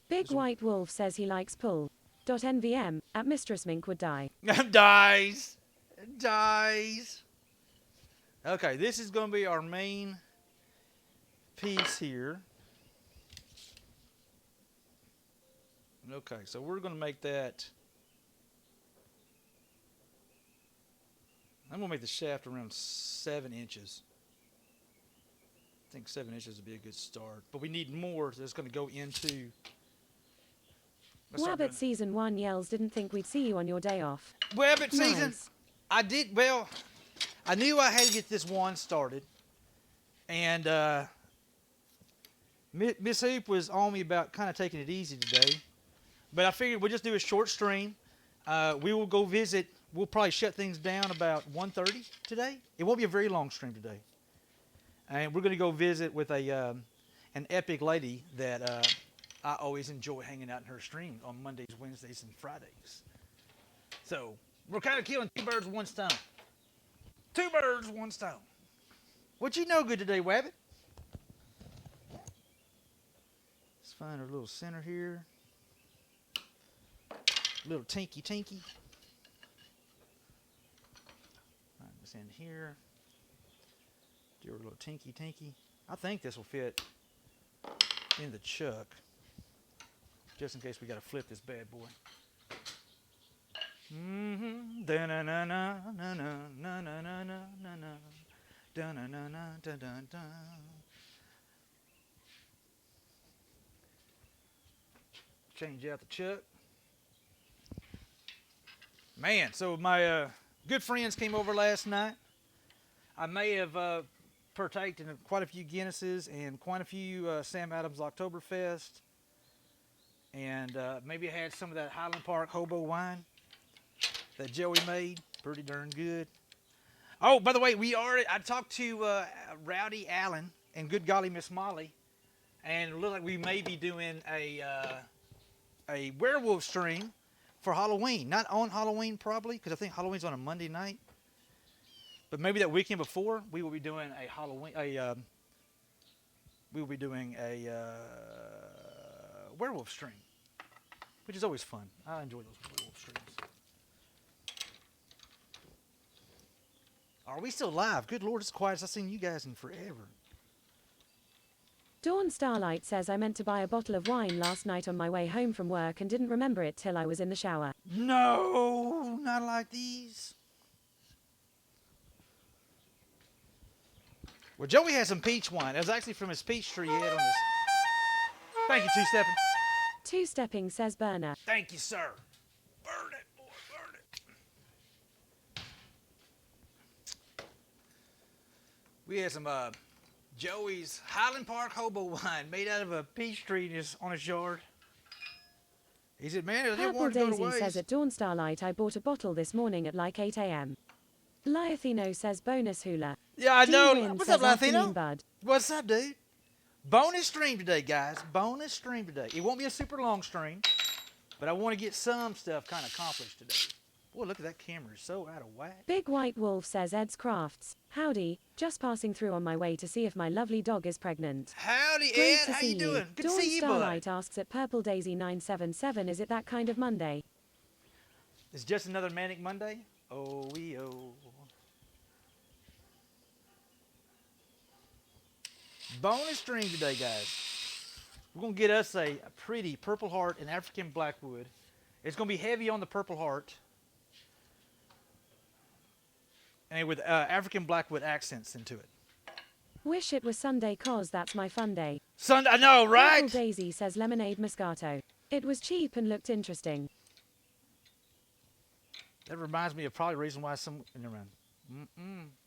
Big White Wolf says he likes pull. .nvm, at Mistress Mink would die. Dies. Dies. Okay, this is going to be our main piece here. Okay, so we're going to make that. I'm going to make the shaft around 7 inches. I think 7 inches would be a good start. But we need more that's going to go into... Wabbit Season 1 yells, didn't think we'd see you on your day off. Wabbit Nice. Season, I did, well, I knew I had to get this one started. And Miss Hoop was on me about kind of taking it easy today. But I figured we'll just do a short stream. We will go visit. We'll probably shut things down about 1:30 today. It won't be a very long stream today. And we're going to go visit with an epic lady that I always enjoy hanging out in her stream on Mondays, Wednesdays, and Fridays. So we're kind of killing 2 birds with 1 stone. 2 birds, 1 stone. What you know good today, Wabbit? Let's find our little center here. Little tinky. Find this in here. Do a little tinky. I think this will fit in the chuck. Just in case we got to flip this bad boy. Change out the chuck. Man, so my good friends came over last night. I may have partaked in quite a few Guinnesses and quite a few Sam Adams Oktoberfest. And maybe I had some of that Highland Park hobo wine that Joey made. Pretty darn good. Oh, by the way, I talked to Rowdy Allen and Good Golly Miss Molly. And it looked like we may be doing a werewolf stream for Halloween. Not on Halloween probably, because I think Halloween's on a Monday night. But maybe that weekend before, we will be doing a Halloween, werewolf stream, which is always fun. I enjoy those werewolf streams. Are we still live? Good Lord, it's quiet as I've seen you guys in forever. Dawn Starlight says I meant to buy a bottle of wine last night on my way home from work and didn't remember it till I was in the shower. No, not like these. Well, Joey has some peach wine. That was actually from his peach tree he had on his... Thank you, Two-Stepping. Two-Stepping says burner. Thank you, sir. Burn it, boy, burn it. We had some Joey's Highland Park hobo wine made out of a peach tree on his yard. He said, man, I didn't Purple want to go to Daisy waste. says at Dawn Starlight I bought a bottle this morning at like 8 a.m. Liathino says bonus hula. Yeah, I know. D-Win What's says up, afternoon Liathino? bud. What's up, dude? Bonus stream today, guys. Bonus stream today. It won't be a super long stream, but I want to get some stuff kind of accomplished today. Boy, look at that camera. It's so out of whack. Big White Wolf says Ed's Crafts. Howdy, just passing through on my way to see if my lovely dog is pregnant. Howdy, Great Ed. to How see you doing? Good Dawn to see you, bud. Starlight asks at Purple Daisy 977, is it that kind of Monday? It's just another Manic Monday? Oh. Bonus stream today, guys. We're going to get us a pretty Purple Heart and African Blackwood. It's going to be heavy on the Purple Heart. And with African Blackwood accents into it. Wish it was Sunday cause that's my fun day. Sunday, I know, right? Purple Daisy says lemonade Moscato. It was cheap and looked interesting. That reminds me of probably the reason why some... Never mind.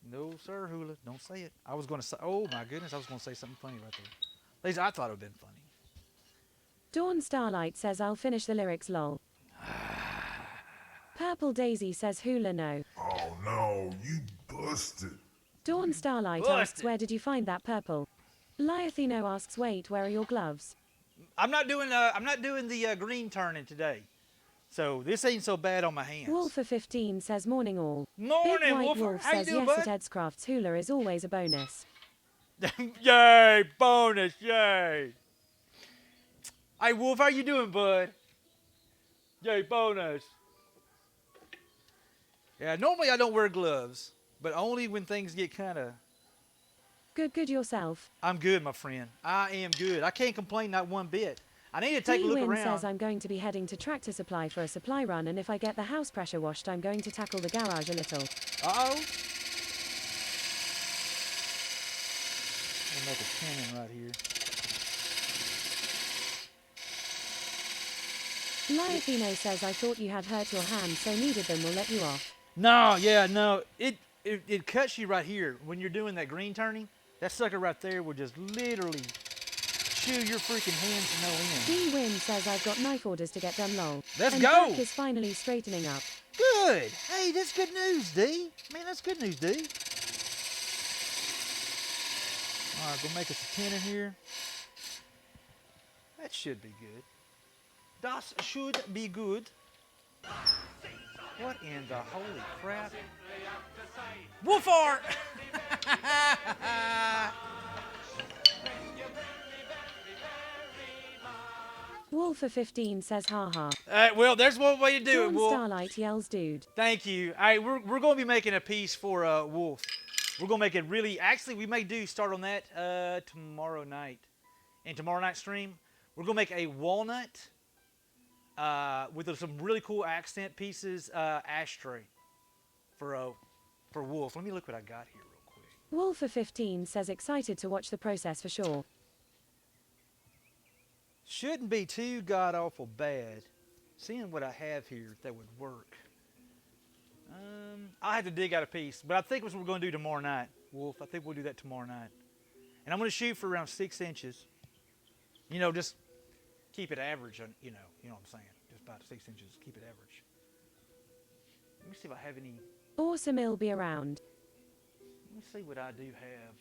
No, sir, Hula. Don't say it. I was going to say... Oh, my goodness. I was going to say something funny right there. At least I thought it would have been funny. Dawn Starlight says I'll finish the lyrics lol. Purple Daisy says hula no. Oh no, you busted. Dawn Starlight asks where did you find that purple? Liathino asks wait, where are your gloves? I'm not doing the green turning today. So this ain't so bad on my hands. Wolfer 15 says morning all. Morning, Big White Wolfer. Wolf How you says doing, yes bud? at Ed's Crafts hula is always a bonus. Yay, bonus, yay. Hey, Wolf, how you doing, bud? Yay, bonus. Yeah, normally I don't wear gloves, but only when things get kind of... Good yourself. I'm good, my friend. I am good. I can't complain not one bit. I need to take a look D-Win around. says I'm going to be heading to Tractor Supply for a supply run, and if I get the house pressure washed, I'm going to tackle the garage a little. Uh-oh. We'll make a cannon right here. Liafino says I thought you had hurt your hand, so needed them, will let you off. No, yeah, no. It cuts you right here when you're doing that green turning. That sucker right there will just literally chew your freaking hands to no end. D-Win says I've got knife orders to get done, lol. Let's and go. Back is finally straightening up. Good. Hey, that's good news, D. Man, that's good news, D. All right, go make us a 10 in here. That should be good. Das should be good. What in the holy crap? Wolfart! Wolf for 15 says haha. Well, there's one way to do it, Dawn Wolf. Starlight yells dude. Thank you. Hey, we're going to be making a piece for Wolf. We're going to make it really... Actually, we may start on that tomorrow night. And tomorrow night stream, we're going to make a walnut with some really cool accent pieces ashtray for Wolf. Let me look what I got here real quick. Wolf for 15 says excited to watch the process for sure. Shouldn't be too god-awful bad. Seeing what I have here that would work. I'll have to dig out a piece, but I think that's what we're going to do tomorrow night, Wolf. I think we'll do that tomorrow night. And I'm going to shoot for around 6 inches. You know, just keep it average, you know what I'm saying. Just about 6 inches, keep it average. Let me see if I have any... Awesome, he'll be around. Let me see what I do have.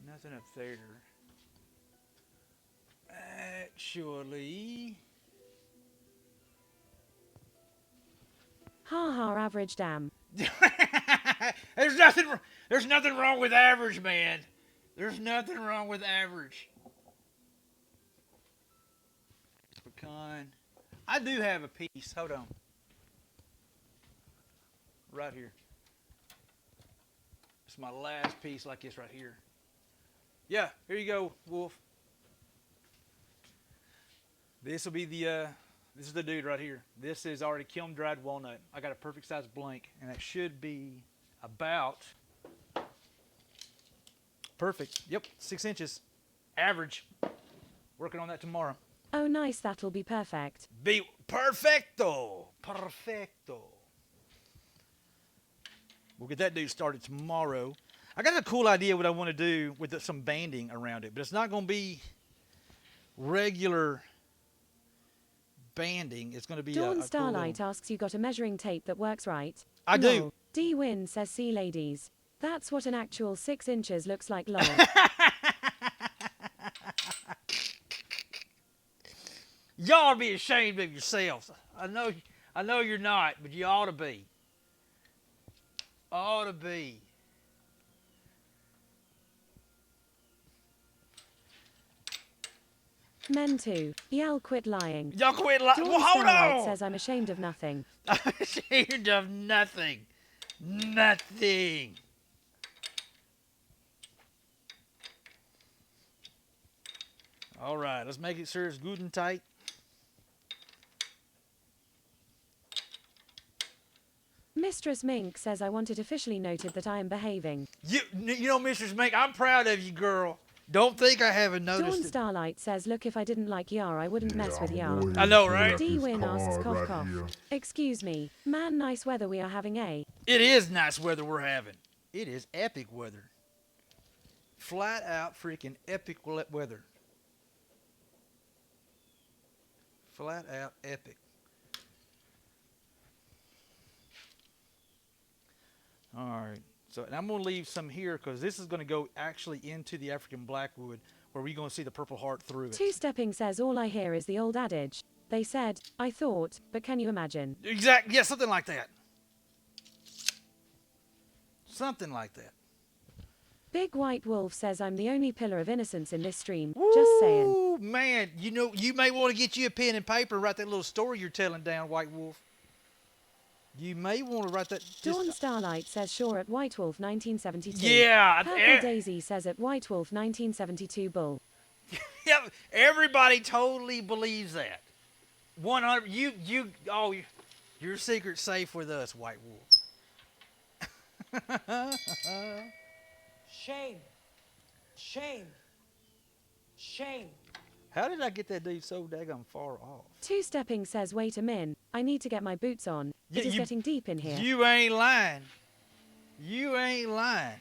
Nothing up there. Actually... Haha, average damn. There's nothing wrong with average, man. There's nothing wrong with average. Pecan. I do have a piece. Hold on. Right here. It's my last piece like this right here. Yeah, here you go, Wolf. This will be the... This is the dude right here. This is already kiln dried walnut. I got a perfect size blank, and that should be about perfect. Yep, 6 inches. Average. Working on that tomorrow. Oh nice, that'll be perfect. Be perfecto. Perfecto. We'll get that dude started tomorrow. I got a cool idea what I want to do with some banding around it, but it's not going to be regular banding. It's going to be Dawn a Starlight cool asks you got a measuring tape that works right? I do. Lol. D-Win says see ladies. That's what an actual 6 inches looks like, lol. Y'all ought to be ashamed of yourselves. I know you're not, but you ought to be. Ought to be. Men too. Y'all quit lying. Y'all quit lying. Dawn Well, hold Starlight on. says I'm ashamed of nothing. I'm ashamed of nothing. Nothing. All right, let's make it sure it's good and tight. Mistress Mink says I want it officially noted that I am behaving. You know, Mrs. Mink, I'm proud of you, girl. Don't think I haven't Dawn noticed it. Starlight says look, if I didn't like Yar, I wouldn't mess with Yar. boy, I know, look right? at this D-Win asks card cough right cough. here. Excuse me. Man, nice weather we are having, eh? It is nice weather we're having. It is epic weather. Flat out freaking epic weather. Flat out epic. All right. So, and I'm going to leave some here because this is going to go actually into the African blackwood where we're going to see the purple heart through it. Two-stepping says all I hear is the old adage. They said, I thought, but can you imagine? Exactly. Yeah, something like that. Something like that. Big White Wolf says I'm the only pillar of innocence in this stream. Just saying. Woo, man, you know, you may want to get you a pen and paper and write that little story you're telling down, White Wolf. You may want to write that. Dawn Starlight says sure at White Wolf 1972. Yeah. Purple Daisy says at White Wolf 1972 Bull. Yeah, everybody totally believes that. 100. Your secret's safe with us, White Wolf. Shame. Shame. Shame. How did I get that dude so daggone far off? Two-stepping says wait a min, I need to get my boots on. It is getting deep in here. You ain't lying. You ain't lying.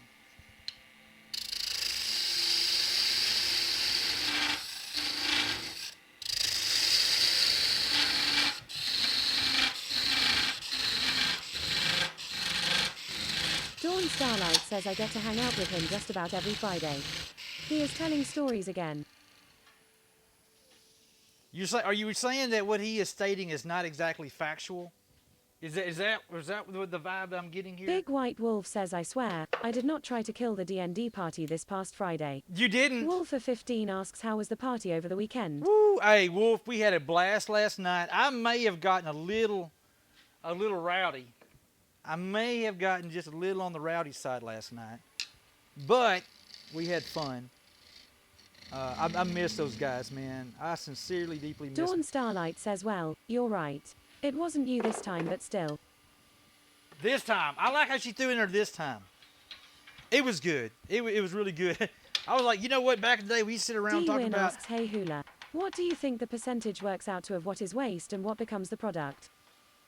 Dawn Starlight says I get to hang out with him just about every Friday. He is telling stories again. Are you saying that what he is stating is not exactly factual? Is that the vibe that I'm getting here? Big White Wolf says I swear, I did not try to kill the DND party this past Friday. You didn't? Wolfer15 asks how was the party over the weekend? Woo! Hey, Wolf, we had a blast last night. I may have gotten a little rowdy. I may have gotten just a little on the rowdy side last night. But we had fun. I miss those guys, man. I sincerely, deeply miss them. Dawn Starlight says, well, you're right. It wasn't you this time, but still. This time. I like how she threw in there this time. It was good. It was really good. I was like, you know what? Back in the day, we used to sit around talking D-Win about... asks, hey Hula, what do you think the percentage works out to of what is waste and what becomes the product?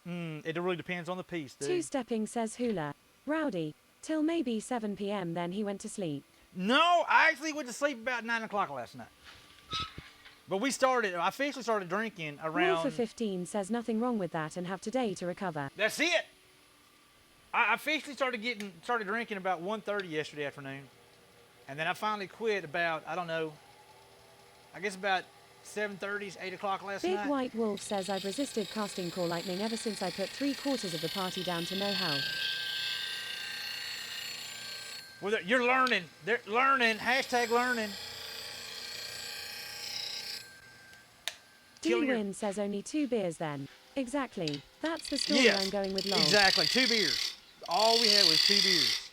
It really depends on the piece, dude. Two-stepping says Hula, rowdy, till maybe 7 p.m. then he went to sleep. No, I actually went to sleep about 9 o'clock last night. But I officially started drinking around... Wolfer15 says nothing wrong with that and have today to recover. That's it. I officially started drinking about 1:30 yesterday afternoon. And then I finally quit about, I don't know, I guess about 7:30, 8 o'clock last night. Big White Wolf says I've resisted casting Call Lightning ever since I put 3/4 of the party down to no health. Well, you're learning. They're learning. Hashtag learning. D-Win says only 2 beers then. Exactly. That's the story I'm going with lol. Exactly. 2 beers. All we had was 2 beers.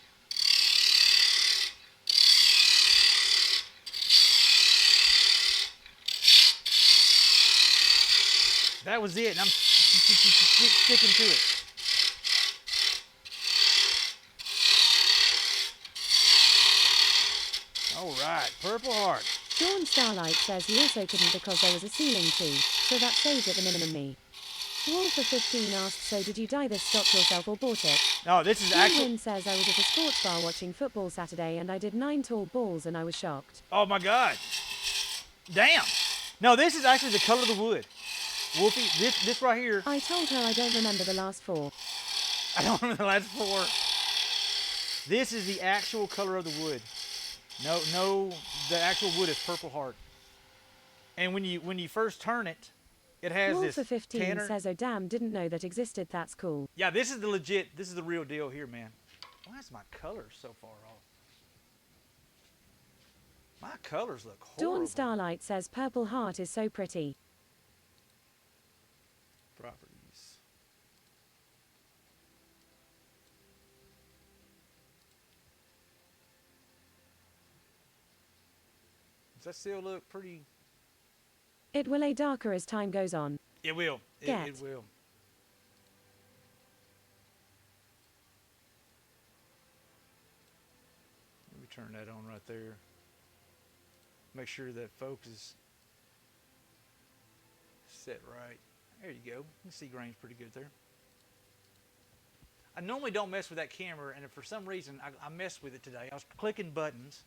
That was it, and I'm sticking to it. All right, Purple Heart. Dawn Starlight says he also couldn't because there was a ceiling too, so that saves at the minimum me. Wolfer15 asks, so did you dye this stock yourself or bought it? No, this is actually... Win says I was at a sports bar watching football Saturday and I did 9 tall balls and I was shocked. Oh my God. Damn. No, this is actually the color of the wood. Wolfie, this right here. I told her I don't remember the last 4. I don't remember the last 4. This is the actual color of the wood. No, the actual wood is Purple Heart. And when you first turn it, it has this Wolfer15 tanner. says, oh damn, didn't know that existed, that's cool. Yeah, this is the real deal here, man. Why is my color so far off? My colors look horrible. Dawn Starlight says Purple Heart is so pretty. Properties. Does that still look pretty? It will lay darker as time goes on. It will. It will. Let me turn that on right there. Make sure that focus is set right. There you go. You can see grain's pretty good there. I normally don't mess with that camera, and if for some reason I messed with it today. I was clicking buttons.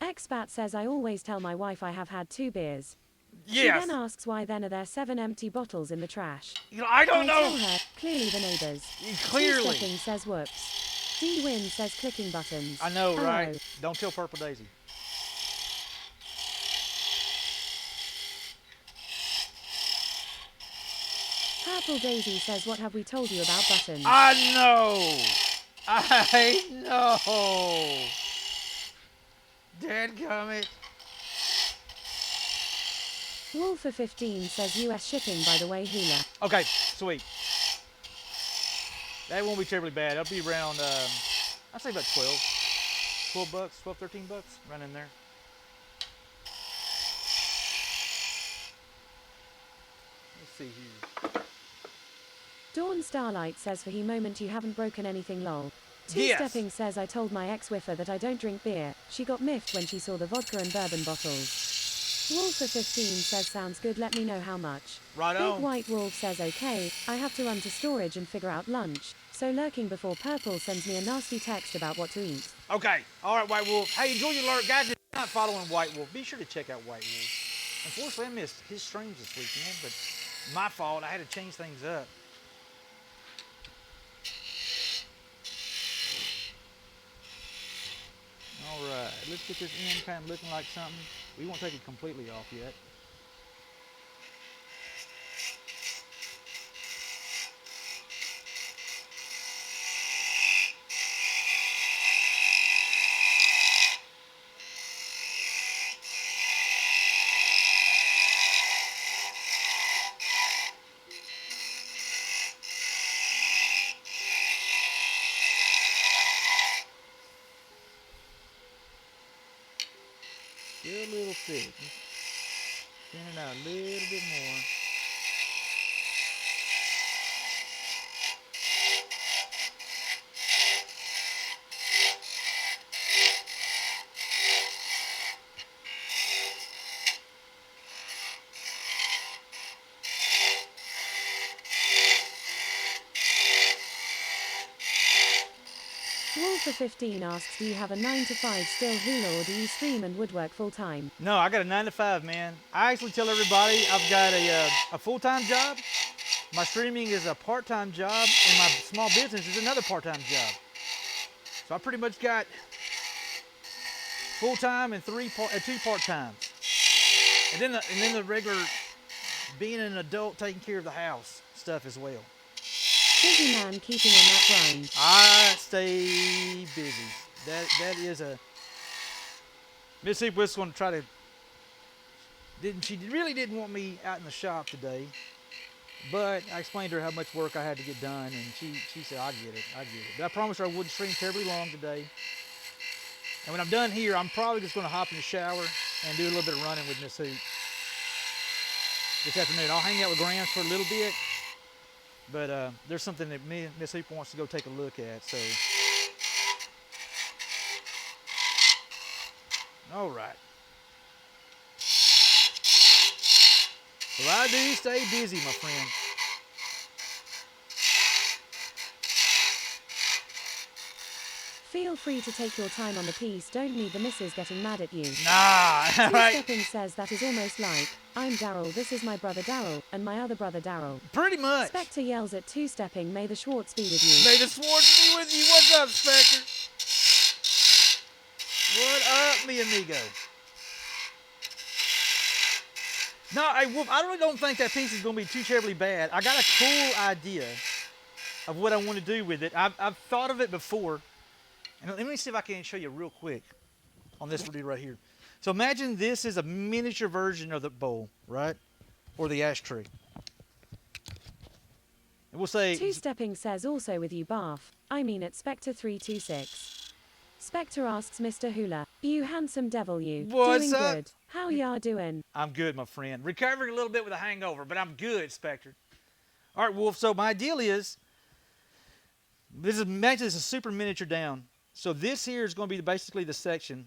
Expat says I always tell my wife I have had 2 beers. Yes. She then asks why then are there 7 empty bottles in the trash. You know, I don't know. Tell her, clearly the neighbours. Clearly. Two-stepping says whoops. D-Win says clicking buttons. I know, Hello. right? Don't tell Purple Daisy. Purple Daisy says what have we told you about buttons? I know. I know. Dadgummit. Wolfer15 says US shipping by the way, Hula. Okay, sweet. That won't be terribly bad. It'll be around, I'd say about 12 bucks, 12, 13 bucks, right in there. Let's see here. Dawn Starlight says for he moment you haven't broken anything lol. Yes. Two-stepping says I told my ex-wiffer that I don't drink beer. She got miffed when she saw the vodka and bourbon bottles. Wolfer15 says sounds good, let me know how much. Right Big on. White Wolf says okay, I have to run to storage and figure out lunch. So lurking before purple sends me a nasty text about what to eat. Okay, all right, White Wolf. Hey, enjoy your lurk. Guys, if you're not following White Wolf, be sure to check out White Wolf. Unfortunately, I missed his streams this weekend, but my fault. I had to change things up. All right, let's get this end kind of looking like something. We won't take it completely off yet. Still a little thick. Thin it out a little bit more. Wolfer15 asks do you have a 9 to 5 still Hula or do you stream and woodwork full time? No, I got a 9 to 5, man. I actually tell everybody I've got a full-time job. My streaming is a part-time job, and my small business is another part-time job. So I pretty much got full-time and two part-times, and then the regular being an adult, taking care of the house stuff as well. Busy man keeping on that grind. I stay busy. That is a Miss Hoop was going to try to. She really didn't want me out in the shop today, but I explained to her how much work I had to get done, and she said, I get it. But I promised her I wouldn't stream terribly long today. And when I'm done here, I'm probably just going to hop in the shower and do a little bit of running with Miss Hoop this afternoon. I'll hang out with Grams for a little bit, but there's something that Miss Hoop wants to go take a look at. So, all right. Well, I do stay busy, my friend. Feel free to take your time on the piece, don't need the missus getting mad at you. Nah, right. Two-stepping says that is almost like, I'm Daryl, this is my brother Daryl, and my other brother Daryl. Pretty much. Spectre yells at two-stepping, may the Schwartz be with you. May the Schwartz be with you. What's up, Spectre? What up, mi amigo? No, hey, Wolf, I really don't think that piece is going to be too terribly bad. I got a cool idea of what I want to do with it. I've thought of it before. And let me see if I can show you real quick on this dude right here. So imagine this is a miniature version of the bowl, right? Or the ashtray. And we'll say... Two-stepping says also with you, Barf. I mean at Spectre326. Spectre asks Mr. Hula, you handsome devil you. What's doing up? good. How y'all doing? I'm good, my friend. Recovering a little bit with a hangover, but I'm good, Spectre. All right, Wolf, so my deal is, imagine this is a super miniature down. So this here is going to be basically the section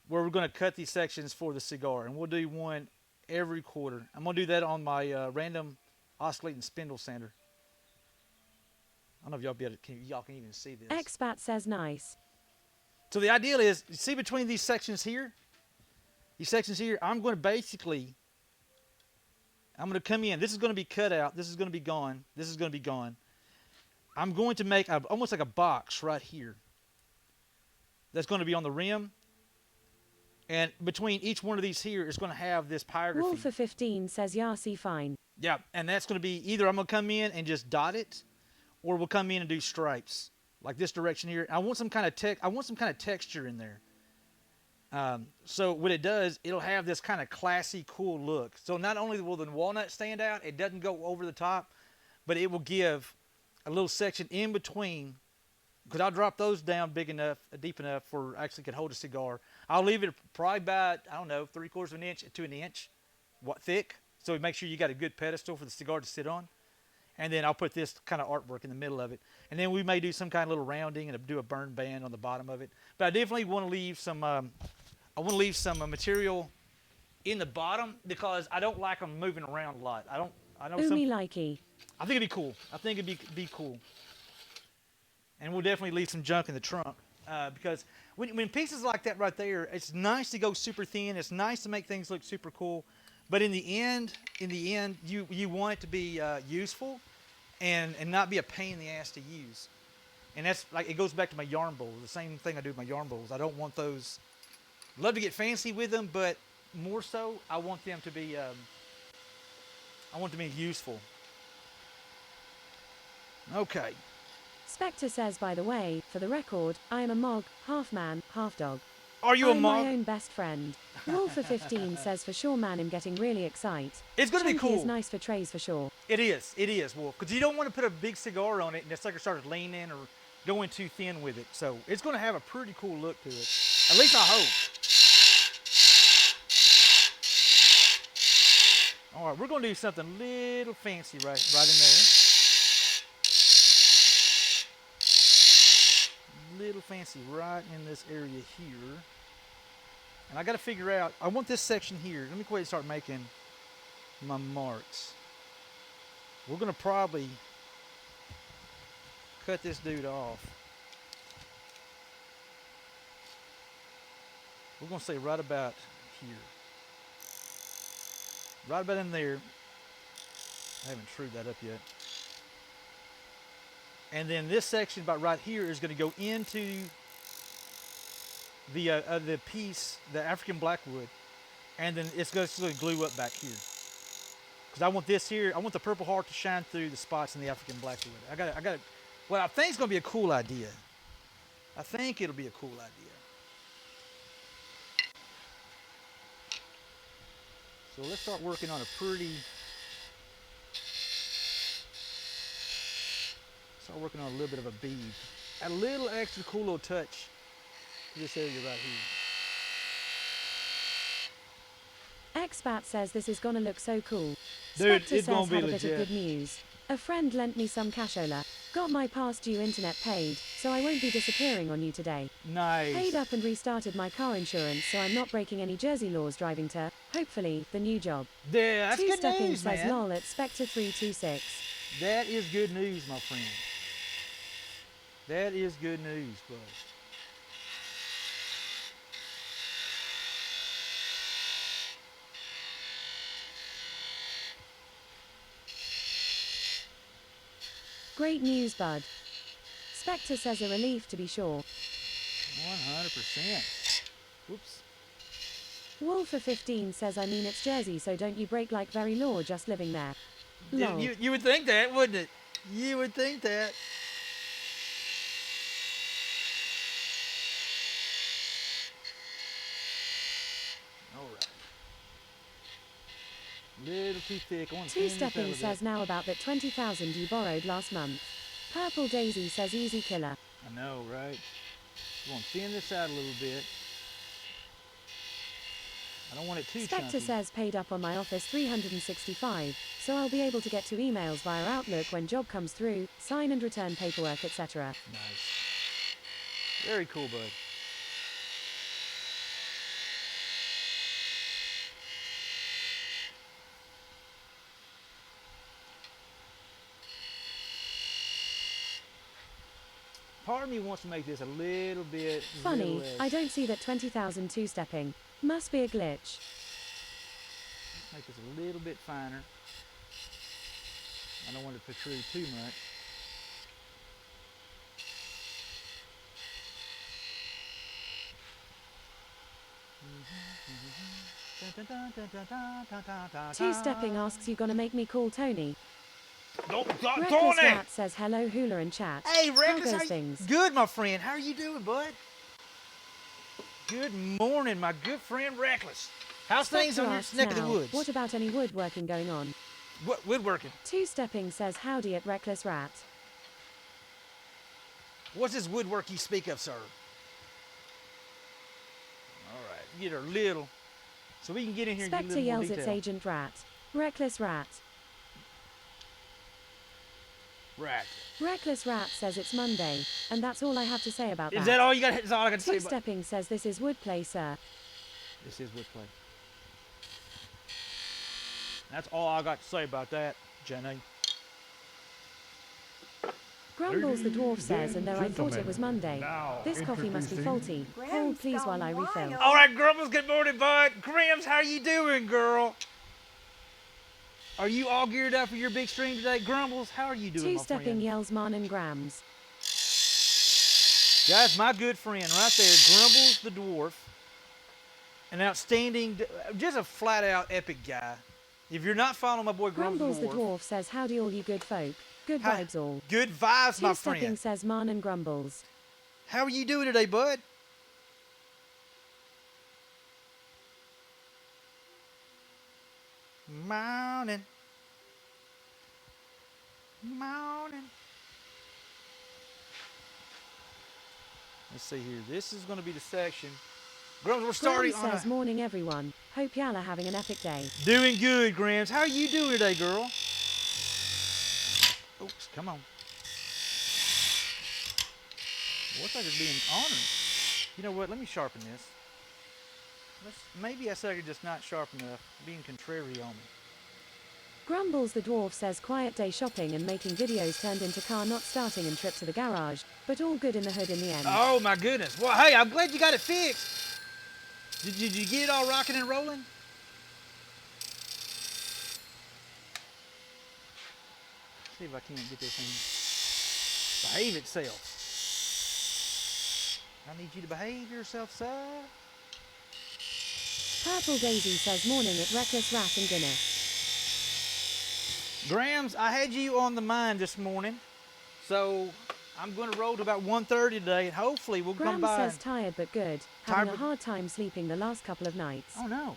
where we're going to cut these sections for the cigar, and we'll do one every quarter. I'm going to do that on my random oscillating spindle sander. I don't know if y'all can even see this. Expat says nice. So the ideal is, you see between these sections here, I'm going to come in. This is going to be cut out. This is going to be gone. This is going to be gone. I'm going to make almost like a box right here. That's going to be on the rim. And between each one of these here is going to have this pyrography. Wolfer15 says Yasi fine. Yeah, and that's going to be either I'm going to come in and just dot it, or we'll come in and do stripes like this direction here. I want some kind of texture in there. So what it does, it'll have this kind of classy, cool look. So not only will the walnut stand out, it doesn't go over the top, but it will give a little section in between. Because I'll drop those down big enough, deep enough for actually can hold a cigar. I'll leave it probably about, I don't know, 3/4 of an inch to an inch thick. So make sure you got a good pedestal for the cigar to sit on. And then I'll put this kind of artwork in the middle of it. And then we may do some kind of little rounding and do a burn band on the bottom of it. But I definitely want to leave some, material in the bottom because I don't like them moving around a lot. I know some. Oomy likey. I think it'd be cool. I think it'd be cool. And we'll definitely leave some junk in the trunk because when pieces like that right there, it's nice to go super thin. It's nice to make things look super cool. But in the end, you want it to be useful and not be a pain in the ass to use. And that's like, it goes back to my yarn bowls. The same thing I do with my yarn bowls. I don't want those. Love to get fancy with them, but more so, I want them to be useful. Okay. Spectre says, by the way, for the record, I am a Mog, half man, half dog. Are you a I'm Mog? my own best friend. Wolfer15 says, for sure, man, I'm getting really excited. It's going to be Chunky cool. is nice for trays for sure. It is, Wolf. Because you don't want to put a big cigar on it and the sucker starts leaning or going too thin with it. So it's going to have a pretty cool look to it. At least I hope. All right, we're going to do something a little fancy right in there. Little fancy right in this area here. And I got to figure out, I want this section here. Let me go ahead and start making my marks. We're going to probably cut this dude off. We're going to say right about here. Right about in there. I haven't trued that up yet. And then this section about right here is going to go into the piece, the African Blackwood, and then it's going to glue up back here. Because I want this here, I want the Purple Heart to shine through the spots in the African Blackwood. I got well, I think it's going to be a cool idea. I think it'll be a cool idea. So let's start working on a pretty. Start working on a little bit of a bead. Add a little extra cool little touch to this area right here. Expat says this is gonna look so cool. Dude, Spectre it's gonna says be have a bit legit. of good news. A friend lent me some cashola. Got my past due internet paid, so I won't be disappearing on you today. Nice. Paid up and restarted my car insurance, so I'm not breaking any Jersey laws driving to, hopefully, the new job. Yeah, that's good Two-stepping news, says man. lol at Spectre326. That is good news, my friend. That is good news, bud. Great news, bud. Spectre says a relief to be sure. 100%. Whoops. Wolfer15 says I mean it's Jersey, so don't you break like very law just living there. Lol. You would think that, wouldn't it? You would think that. All right. Little too thick. I want to thin this out a Two-stepping bit. says now about that 20,000 you borrowed last month. Purple Daisy says easy killer. I know, right? I want to thin this out a little bit. I don't want it too Spectre chunky. says paid up on my Office 365, so I'll be able to get to emails via Outlook when job comes through, sign and return paperwork, etc. Nice. Very cool, bud. Part of me wants to make this a little bit Funny, less. I don't see that 20,000 two-stepping. Must be a glitch. Make this a little bit finer. I don't want it to protrude too much. Two-stepping asks you gonna make me call Tony. Don't Reckless Rat says hello hooler and chat. Hey, How Reckless, goes things? good, my friend. How are you doing, bud? Good morning, my good friend Reckless. How's things on your asks neck of the now, woods? what about any woodworking going on? What woodworking? Two-stepping says howdy at Reckless Rat. What's this woodwork you speak of, sir? All right, get her little, so we can get in here and get a Spectre little more yells detail. it's Agent Rat. Reckless Rat. Right. Reckless Rat says it's Monday, and that's all I have to say about that. Is that all you got? Is all I got to say about Two-stepping says this is woodplay, sir. this? Is woodplay. That's all I got to say about that, Jenny. Grumbles the dwarf says, and though I thought it gentlemen, was Monday, now this coffee must be faulty. Grams Hold please gone while I refill. wild. All right, Grumbles. Good morning, bud. Grims, how you doing, girl? Are you all geared up for your big stream today, Grumbles? How are you doing, my Two-stepping friend? yells Mon and Grams. That's my good friend right there, Grumbles the dwarf. An outstanding, just a flat-out epic guy. If you're not following my boy Grumbles the dwarf, dwarf says howdy all you good folk. Good Hi. vibes all. good vibes, my Two-stepping friend. says Mon and Grumbles. How are you doing today, bud? Morning. Morning. Let's see here. This is going to be the section. Grams, we're starting Grams on says morning everyone. Hope y'all are having an epic day. Doing good, Grams. How are you doing today, girl? Oops, come on. Looks like it's being honored. You know what? Let me sharpen this. Maybe I said I could just not sharpen enough. Being contrary on me. Grumbles the dwarf says quiet day shopping and making videos turned into car not starting and trip to the garage, but all good in the hood in the end. Oh my goodness. Well, hey, I'm glad you got it fixed. Did you get it all rocking and rolling? See if I can't get this thing behave itself. I need you to behave yourself, sir. Purple Daisy says morning at Reckless Rat and Guinness. Grams, I had you on the mind this morning, so I'm going to roll to about 1:30 today, and hopefully we'll come Grams by. says tired but good, Tired having a but- hard time sleeping the last couple of nights. Oh no,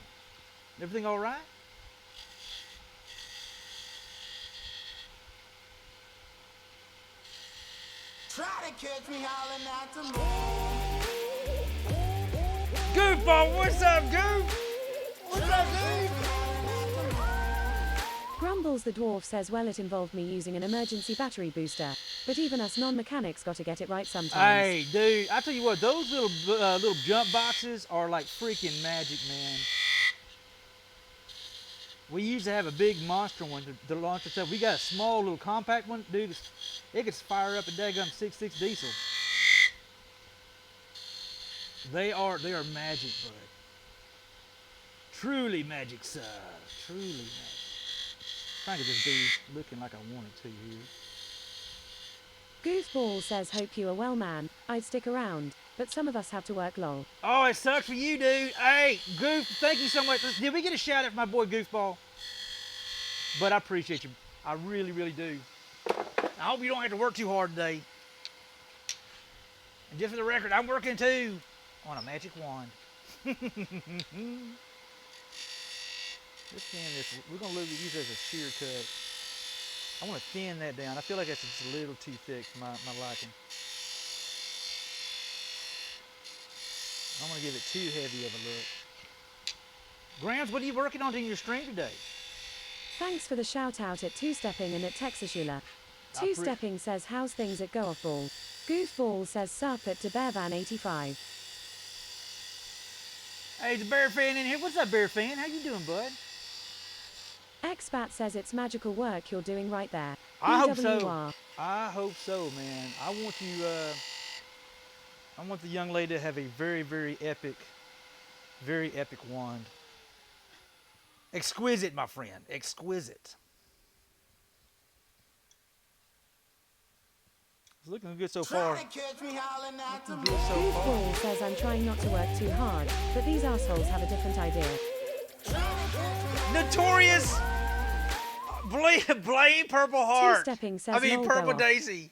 everything all right? Try to catch me howling at the moon. Goofball, what's up, Goof? What's up, Goof? Grumbles the dwarf says well it involved me using an emergency battery booster, but even us non-mechanics got to get it right sometimes. Hey, dude, I tell you what, those little jump boxes are like freaking magic, man. We used to have a big monster one to launch itself. We got a small little compact one, dude. It could fire up a daggum 6.6 diesel. They are magic, bud. Truly magic, sir. Truly magic. Trying to just be looking like I wanted to here. Goofball says hope you are well man, I'd stick around, but some of us have to work lol. Oh, it sucks for you, dude. Hey, Goof, thank you so much. Did we get a shout out for my boy Goofball? But I appreciate you. I really, really do. I hope you don't have to work too hard today. And just for the record, I'm working too on a magic wand. Let's thin this. We're going to use it as a shear cut. I want to thin that down. I feel like that's just a little too thick for my liking. I don't want to give it too heavy of a look. Grams, what are you working on in your stream today? Thanks for the shout out at Two-Stepping and at Texashula. I pre- Two-Stepping says how's things at Go Off Ball. Goofball says sup at DeBearvan85. Hey, there's a bear fan in here. What's up, bear fan? How you doing, bud? Expat says it's magical work you're doing right there. I hope so. BWR. I hope so, man. I want the young lady to have a very, very epic wand. Exquisite, my friend. Exquisite. It's looking good so far. Try to catch me howling at the Looking moon. good so far. Goofball says I'm trying not to work too hard, but these assholes have a different idea. Notorious blame Purple Heart. Two-Stepping says I mean lol, Purple go off. Daisy.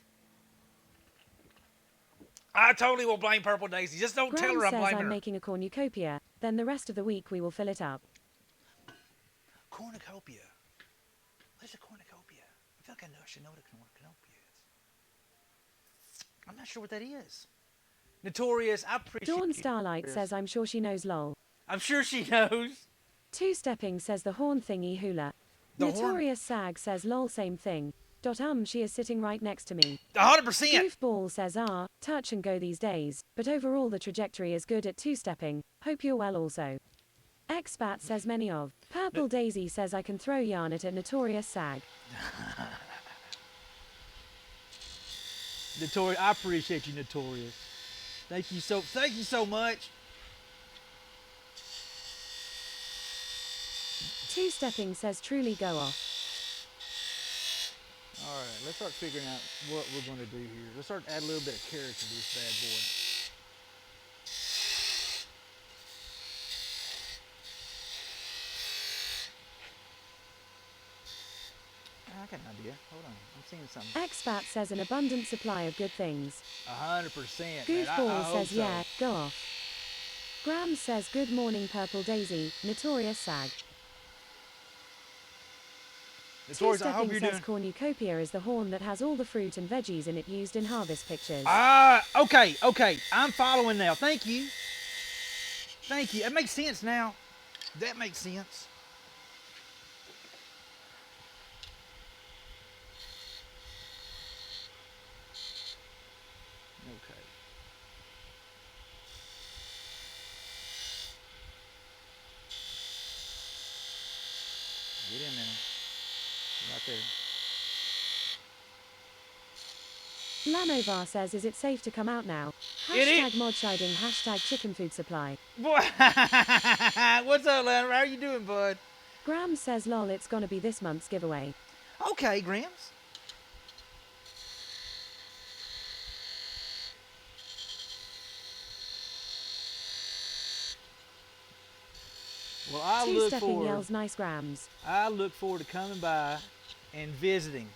I totally will blame Purple Daisy. Just don't tell Graham her I'm says blaming I'm her. making a cornucopia, then the rest of the week we will fill it up. Cornucopia. What is a cornucopia? I feel like I should know what a cornucopia is. I'm not sure what that is. Notorious, I appreciate Dawn you. Starlight Notorious. says I'm sure she knows lol. I'm sure she knows. Two-stepping says the horn thingy hula. The horn- Notorious Sag says lol same thing. She is sitting right next to me. 100%. Goofball says touch and go these days, but overall the trajectory is good at two-stepping. Hope you're well also. Expat says many of. Purple Daisy says I can throw yarn at a Notorious Sag. Notorious, I appreciate you, Notorious. Thank you so much. Two-stepping says truly go off. All right, let's start figuring out what we're going to do here. Let's start add a little bit of character to this bad boy. I got an idea. Hold on, I'm seeing something. Expat says an abundant supply of good things. 100%. Goofball says so. yeah, go off. Graham says good morning Purple Daisy, Notorious Sag. Notorious, I hope Two-stepping you're says doing. cornucopia is the horn that has all the fruit and veggies in it used in harvest pictures. Okay. I'm following now. Thank you. That makes sense now. That makes sense. Okay. Get in there. Right there. Lanovar says is it safe to come out now? It is. Hashtag modshiding, hashtag chicken food supply. Boy, what's up, Leonard? How you doing, bud? Graham says lol it's gonna be this month's giveaway. Okay, Grams. Well, Two-stepping yells nice Grams. I look forward to coming by and visiting.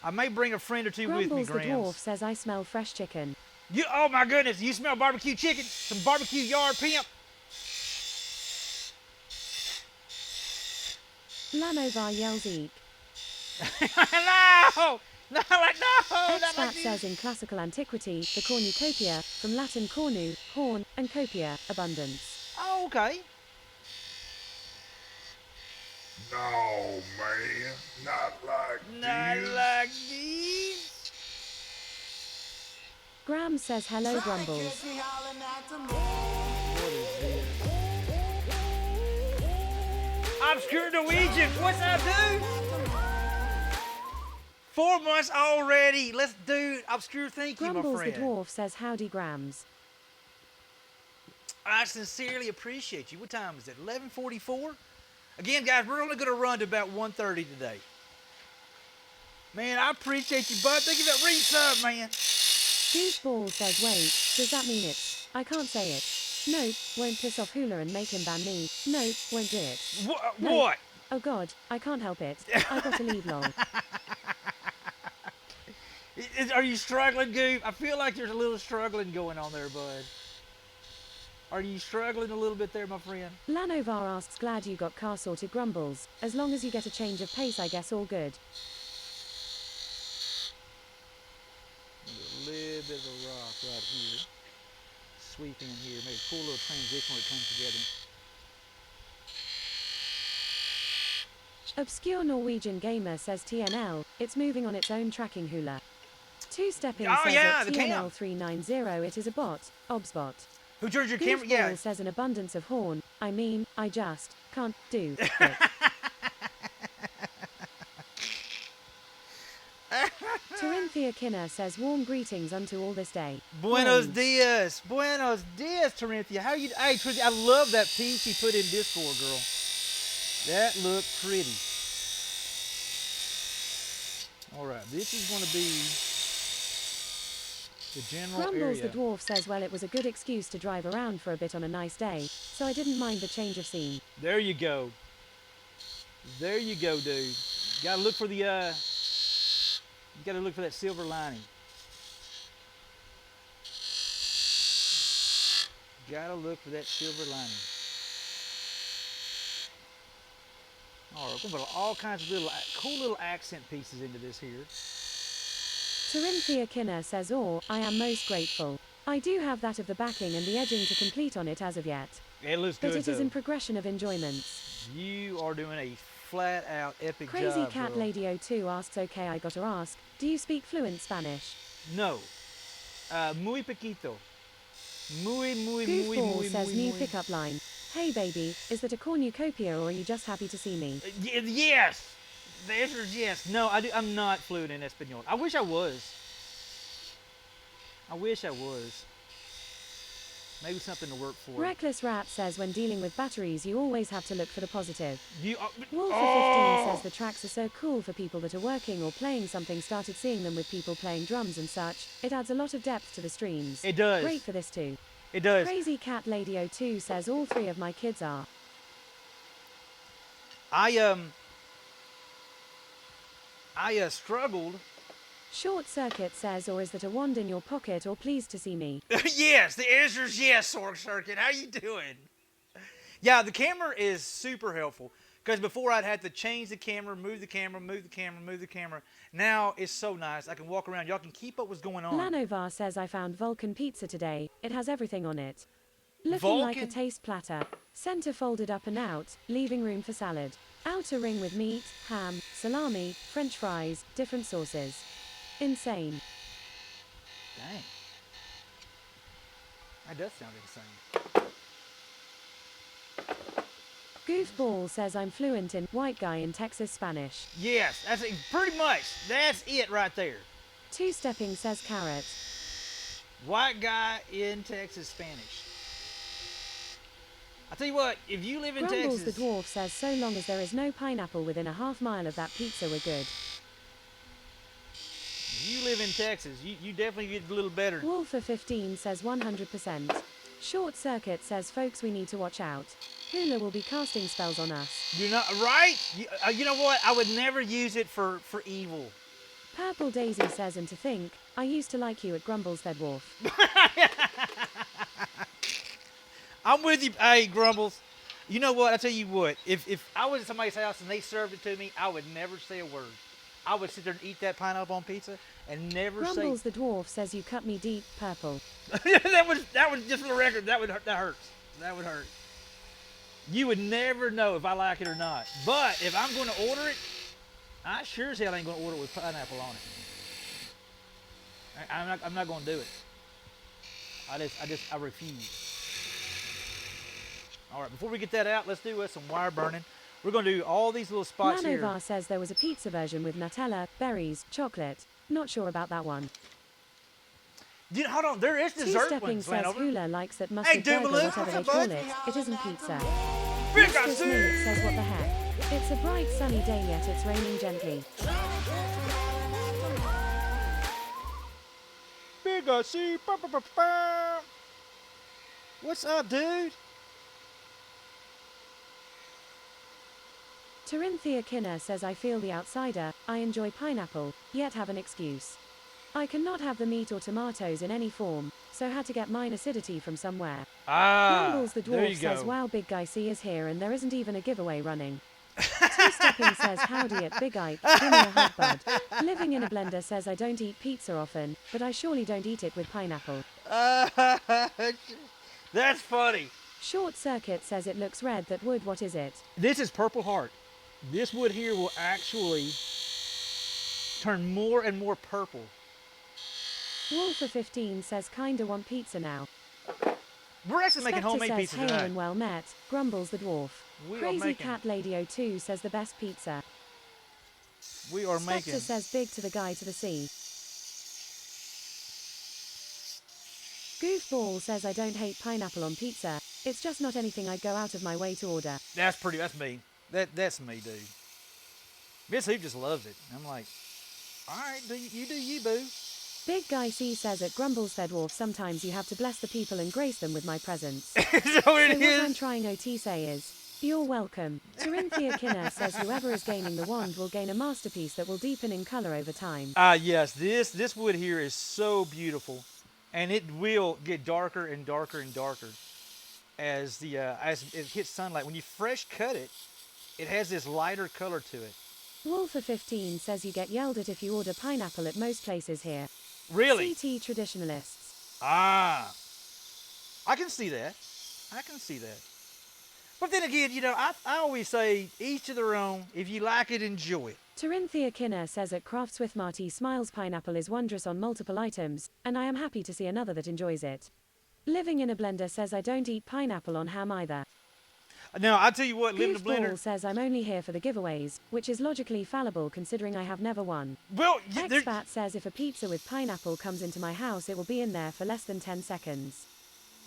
I may bring a friend or two with me, Grumbles the dwarf Grams. says I smell fresh chicken. Oh my goodness, you smell barbecue chicken? Some barbecue yard pimp? Lanovar yells eek. No! No, not like Expat this. says in classical antiquity, the cornucopia, from Latin cornu, horn, and copia, abundance. Oh, okay. No, man. Not like Not this. like these. Graham says hello Try to Grumbles. catch me hollering at the moon. What is this? Obscure Norwegian, what's that, dude? 4 months already. Let's do obscure. Thank you, my Grumbles the friend. dwarf says howdy Grams. I sincerely appreciate you. What time is it? 11:44. Again, guys, we're only going to run to about 1:30 today. Man, I appreciate you, bud. Thank you for that resub, man. Goofball says wait, does that mean it's? I can't say it. Nope, won't piss off Hula and make him ban me. Nope, won't do it. No. What? Oh god, I can't help it. I got to leave lol. Are you struggling, Goof? I feel like there's a little struggling going on there, bud. Are you struggling a little bit there, my friend? Lanovar asks glad you got car sorted Grumbles. As long as you get a change of pace I guess all good. A little bit of a rock right here. Sweep in here, maybe cool little transition where it comes together. Obscure Norwegian gamer says TNL, it's moving on its own tracking Hula. Two-stepping Oh, says yeah, at the cam. TNL390 it is a bot, obsbot. Who turns your camera? Yeah. Goofball says an abundance of horn, I mean, I just can't do it. Corinthia Kinner says warm greetings unto all this day. Buenos Waves. dias. Buenos dias, Corinthia. How you? Hey, Corinthia, I love that piece you put in Discord, girl. That looked pretty. All right, this is going to be the general Grumbles area. the dwarf says well it was a good excuse to drive around for a bit on a nice day, so I didn't mind the change of scene. There you go. There you go, dude. You gotta look for the you gotta look for that silver lining. Gotta look for that silver lining. All right, we're gonna put all kinds of little, cool little accent pieces into this here. Corinthia Kinner says, I am most grateful. I do have that of the backing and the edging to complete on it as of yet. It looks But good it is though. in progression of enjoyments. You are doing a flat out epic Crazy job, Cat girl. Lady O2 asks, okay, I gotta ask, do you speak fluent Spanish? No. Muy poquito. Muy, muy, muy, Goofball muy, says, muy, new muy. pickup line. Hey baby, is that a cornucopia or are you just happy to see me? Yes. The answer is yes. No, I'm not fluent in Espanol. I wish I was. I wish I was. Maybe something to work for. Reckless Rat says, when dealing with batteries you always have to look for the positive. You, Wolfer15 says the tracks are so cool for people that are working or playing something. Started seeing them with people playing drums and such. It adds a lot of depth to the streams. It does. Great for this too. It does. Crazy Cat Lady O2 says all 3 of my kids are. I struggled. Short Circuit says, or is that a wand in your pocket or pleased to see me? Yes, the answer is yes, Short Circuit. How you doing? Yeah, the camera is super helpful. Because before I'd had to change the camera, move the camera, move the camera, move the camera. Now it's so nice. I can walk around. Y'all can keep up what's going on. Lanovar says, I found Vulcan pizza today. It has everything on it. Looking like a Vulcan? taste platter. Center folded up and out, leaving room for salad. Outer ring with meat, ham, salami, French fries, different sauces. Insane. Dang. That does sound insane. Goofball says, I'm fluent in white guy in Texas Spanish. Yes, that's it, pretty much. That's it right there. Two-stepping says carrot. White guy in Texas Spanish. I tell you what, if you live in Grumbles Texas, the dwarf says, so long as there is no pineapple within a half-mile of that pizza, we're good. if you live in Texas, you definitely get a little better. Wolfer15 says 100%. Short Circuit says, folks, we need to watch out. Hula will be casting spells on us. You're not right. You know what? I would never use it for evil. Purple Daisy says, and to think, I used to like you at Grumbles the dwarf. I'm with you. Hey, Grumbles. You know what? I tell you what. If I was at somebody's house and they served it to me, I would never say a word. I would sit there and eat that pineapple on pizza and never Grumbles say. the dwarf says, you cut me deep, purple. that was just for the record. That hurts. That would hurt. You would never know if I like it or not. But if I'm going to order it, I sure as hell ain't going to order it with pineapple on it. I'm not going to do it. I refuse. All right, before we get that out, let's do some wire burning. We're going to do all these little spots here. Lanovar says there was a pizza version with Nutella, berries, chocolate. Not sure about that one. Hold on, there is dessert Two-stepping ones, says Lanover. Hula likes that mustard burger, Dumaloo, whatever they what's up, call bud? it. It isn't pizza. Big Mr. I Smith see. says, what the heck? It's a bright sunny day yet it's raining gently. Big I see. What's up, dude? Corinthia Kinner says, I feel the outsider, I enjoy pineapple, yet have an excuse. I cannot have the meat or tomatoes in any form, so had to get mine acidity from somewhere. Grumbles the There you dwarf says, go. wow, Big Guy C is here and there isn't even a giveaway running. Two-stepping says, howdy at Big Ike, give me a hug, bud. Living in a blender says, I don't eat pizza often, but I surely don't eat it with pineapple. That's funny. Short Circuit says, it looks red, that wood, what is it? This is Purple Heart. This wood here will actually turn more and more purple. Wolfer15 says, kinda want pizza now. We're actually making Spectre homemade says, pizza hail tonight. and well met. Grumbles the dwarf. We are Crazy making- Cat Lady O2 says the best pizza. We are Spectre making. says big to the guy to the sea. Goofball says, I don't hate pineapple on pizza. It's just not anything I'd go out of my way to order. That's me. That's me, dude. Miss Hoop just loves it. I'm like, all right, you do you, boo. Big Guy C says at Grumbles Fed Dwarf, sometimes you have to bless the people and grace them with my presence. So So it what I'm is. trying OT say is, you're welcome. Corinthia Kinner says whoever is gaining the wand will gain a masterpiece that will deepen in color over time. Yes, this wood here is so beautiful, and it will get darker and darker and darker. as it hits sunlight. When you fresh cut it, it has this lighter color to it. Wolfer15 says you get yelled at if you order pineapple at most places here. Really? CT traditionalists. Ah, I can see that. I can see that. But then again, I always say each to their own. If you like it, enjoy it. Terinthia Kinner says at Crafts with Marty Smiles pineapple is wondrous on multiple items, and I am happy to see another that enjoys it. Living in a Blender says I don't eat pineapple on ham either. Now, I tell you what, Living in a Blender. Goofball says I'm only here for the giveaways, which is logically fallible considering I have never won. Well, Expat says if a pizza with pineapple comes into my house it will be in there for less than 10 seconds.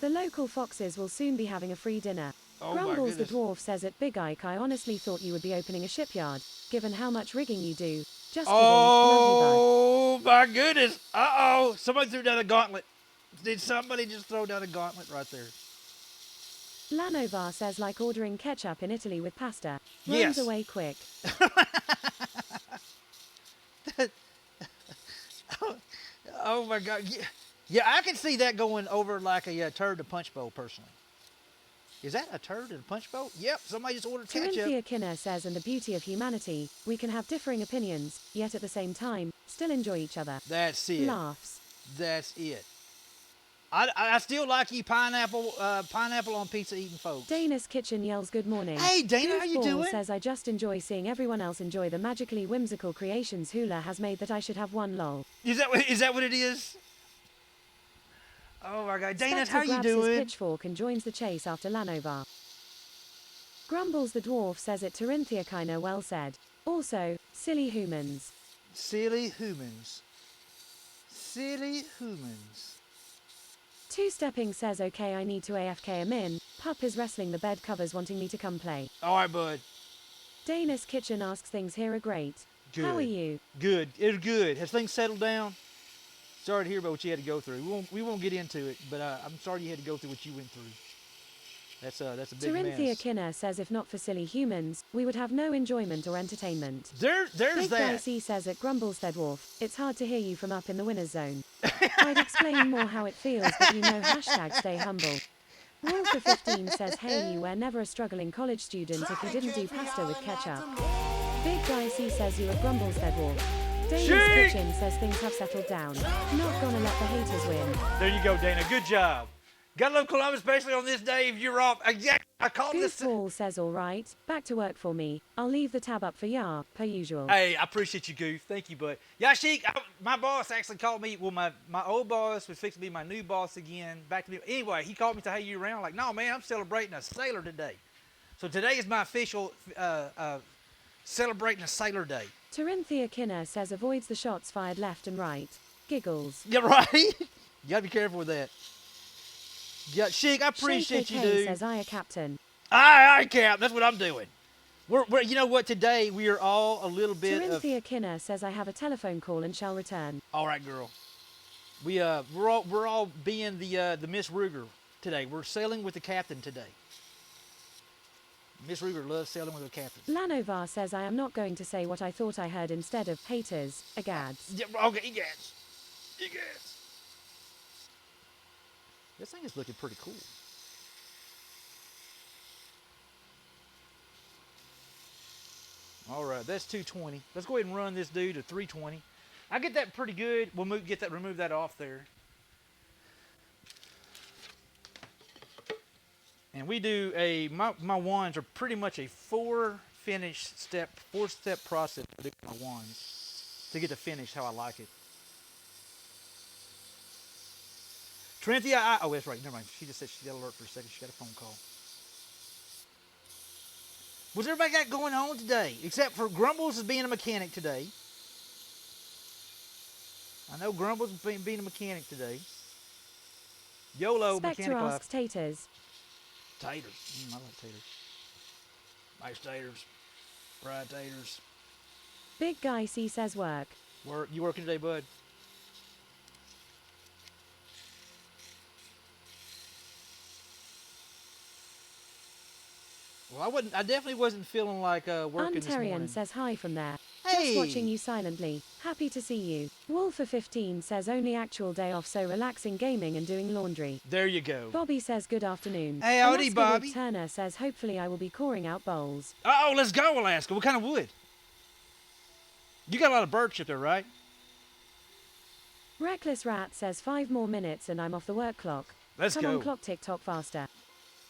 The local foxes will soon be having a free dinner. Oh my Grumbles the goodness. dwarf says at Big Ike I honestly thought you would be opening a shipyard, given how much rigging you do. Just kidding, Oh my goodness. Uh-oh. Somebody threw down a gauntlet. Did somebody just throw down a gauntlet right there? love you bud. Lanovar says like ordering ketchup in Italy with pasta. Runs Yes. away quick. Oh my God. Yeah, I can see that going over like a turd to punch bowl personally. Is that a turd in a punch bowl? Yep, somebody just ordered ketchup. Terinthia Kinner says and the beauty of humanity, we can have differing opinions, yet at the same time, still enjoy each other. That's it. Laughs. That's it. I still like you pineapple on pizza eating folks. Dana's Kitchen yells good morning. Hey, Dana, how you Goofball doing? says I just enjoy seeing everyone else enjoy the magically whimsical creations Hula has made that I should have one lol. Is that what it is? Oh my God, Dana, Spectre how you grabs his doing? pitchfork and joins the chase after Lanovar. Grumbles the dwarf says it Terinthia kinda well said. Also, silly humans. Silly humans. Silly humans. Two-stepping says okay I need to AFK him in, Pup is wrestling the bed covers wanting me to come play. All right, bud. Dana's Kitchen asks things here are great. Good. How are you? Good. It's good. Has things settled down? Sorry to hear about what you had to go through. We won't get into it, but I'm sorry you had to go through what you went through. That's a big Terinthia mess. Kinner says if not for silly humans, we would have no enjoyment or entertainment. There's Big Guy that. C says at Grumbles the dwarf, it's hard to hear you from up in the winner's zone. I'd explain more how it feels, but you know hashtag stay humble. Wolfer15 says hey you were never a struggling college student if you didn't do pasta with ketchup. Big Guy C says you at Grumbles the dwarf. Dana's Shee! Kitchen says things have settled down. Not gonna let the haters win. There you go, Dana. Good job. Got a little Columbus, especially on this day if you're off. Exactly. I called this. Goofball says alright, back to work for me. I'll leave the tab up for ya, per usual. Hey, I appreciate you, Goof. Thank you, bud. Yashik, my boss actually called me. Well, my old boss was fixing to be my new boss again. Back to me. Anyway, he called me to, hey, you around? Like, no, man, I'm celebrating a sailor today. So today is my official celebrating a sailor day. Terinthia Kinner says avoids the shots fired left and right. Giggles. Yeah, right? You gotta be careful with that. Yeah, Sheik, I appreciate Shake you, OK dude. says I a captain. Aye, Cap. That's what I'm doing. We're you know what? Today we are all a little bit of. Terinthia Kinner says I have a telephone call and shall return. All right, girl. We're all being the Miss Ruger today. We're sailing with the captain today. Miss Ruger loves sailing with the captain. Lanovar says I am not going to say what I thought I heard instead of haters, agads. Yeah, okay, egads. Egads. This thing is looking pretty cool. All right, that's 220. Let's go ahead and run this dude to 320. I get that pretty good. We'll remove that off there. And we do my wands are pretty much a four-step process to do my wands to get the finish how I like it. Trinithia, oh, that's right. Never mind. She just said she got alert for a second. She got a phone call. What's everybody got going on today? Except for Grumbles is being a mechanic today. I know Grumbles is being a mechanic today. YOLO Spectre mechanic life. asks taters. Taters. I like taters. Nice taters. Fried taters. Big Guy C says work. You working today, bud? Well, I definitely wasn't feeling like working this morning. Untarian says hi from there. Hey. Just watching you silently. Happy to see you. Wolfer15 says only actual day off, so relaxing, gaming and doing laundry. There you go. Bobby says good afternoon. Hey, howdy, Alaska Bobby. Wood Turner says hopefully I will be coring out bowls. Uh-oh, let's go, Alaska. What kind of wood? You got a lot of birch up there, right? Reckless Rat says 5 more minutes and I'm off the work clock. Let's Come go. on, clock tick-tock faster.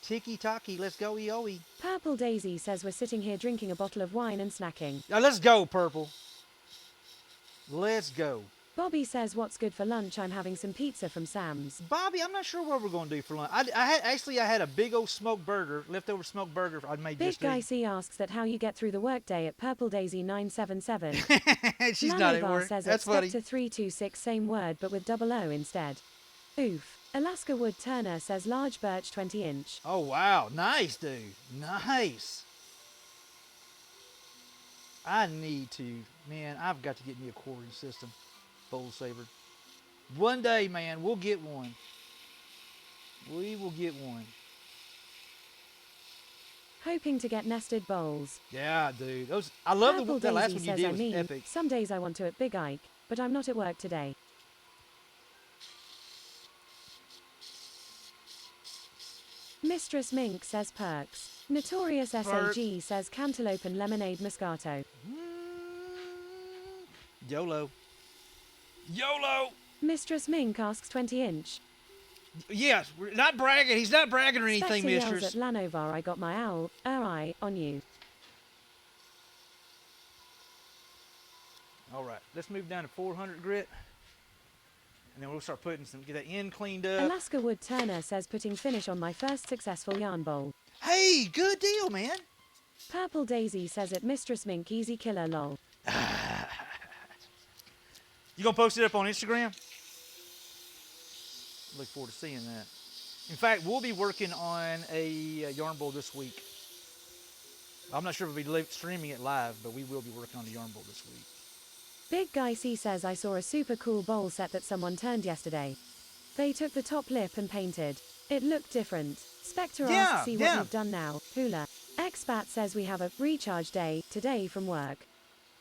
Tiki-taki, let's go, EOE. Purple Daisy says we're sitting here drinking a bottle of wine and snacking. Now, let's go, Purple. Let's go. Bobby says what's good for lunch, I'm having some pizza from Sam's. Bobby, I'm not sure what we're going to do for lunch. I had a big old smoked burger, leftover smoked burger I made Big just Guy C asks that how you get through the workday at Purple Daisy 977. She's not at Lanovar work. says That's funny. expect a 326 same word but with double O instead. Oof. Alaska Wood Turner says large birch 20-inch. Oh, wow. Nice, dude. Nice. I need to, man, I've got to get me a quartering system. Bowl saver. One day, man, we'll get one. We will get one. Hoping to get nested bowls. Yeah, dude. I love Purple that last Daisy one you says did I was mean, epic. some days I want to at Big Ike, but I'm not at work today. Mistress Mink says perks. Notorious SAG says cantaloupe and lemonade moscato. YOLO. YOLO! Mistress Mink asks 20-inch. Yes, we're not bragging. He's not bragging or anything, Spectre yells mistress. at Lanovar, I got my owl, eye on you. All right, let's move down to 400 grit. And then we'll start putting get that end cleaned up. Alaska Wood Turner says putting finish on my first successful yarn bowl. Hey, good deal, man. Purple Daisy says at Mistress Mink easy killer lol. You gonna post it up on Instagram? Look forward to seeing that. In fact, we'll be working on a yarn bowl this week. I'm not sure if we'll be streaming it live, but we will be working on the yarn bowl this week. Big Guy C says I saw a super cool bowl set that someone turned yesterday. They took the top lip and painted. It looked different. Spectre asks see what you've done now. Hula. Expat says we have a recharge day today from work.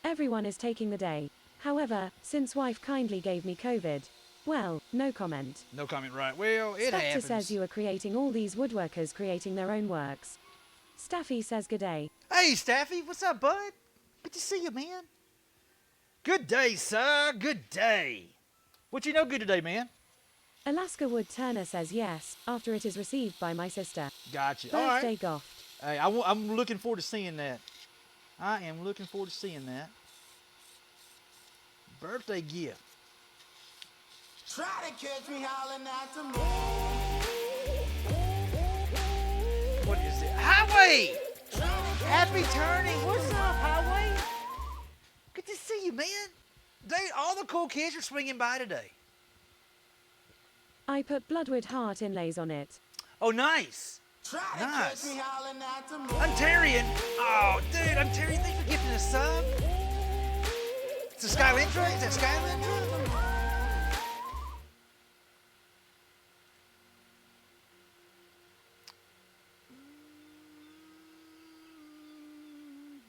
Everyone is taking the day. However, since wife kindly gave me COVID, well, no comment. No comment, right? Well, it Spectre happens. says you are creating all these woodworkers creating their own works. Staffy says good day. Hey, Staffy, what's up, bud? Good to see you, man. Good day, sir. Good day. What you know good today, man? Alaska Wood Turner says yes, after it is received by my sister. Gotcha. All Birthday right. goft. Hey, I'm looking forward to seeing that. I am looking forward to seeing that. Birthday gift. Try to catch me howling at the moon. What is it? Highway! Happy turning. What's up, Highway? Good to see you, man. Dude, all the cool kids are swinging by today. I put Bloodwood heart inlays on it. Oh, nice. Try to Nice. catch me howling at the moon. Ontarian. Oh, dude, Ontarian, thanks for gifting a sub. It's a Skylintra? Is that Skylintra?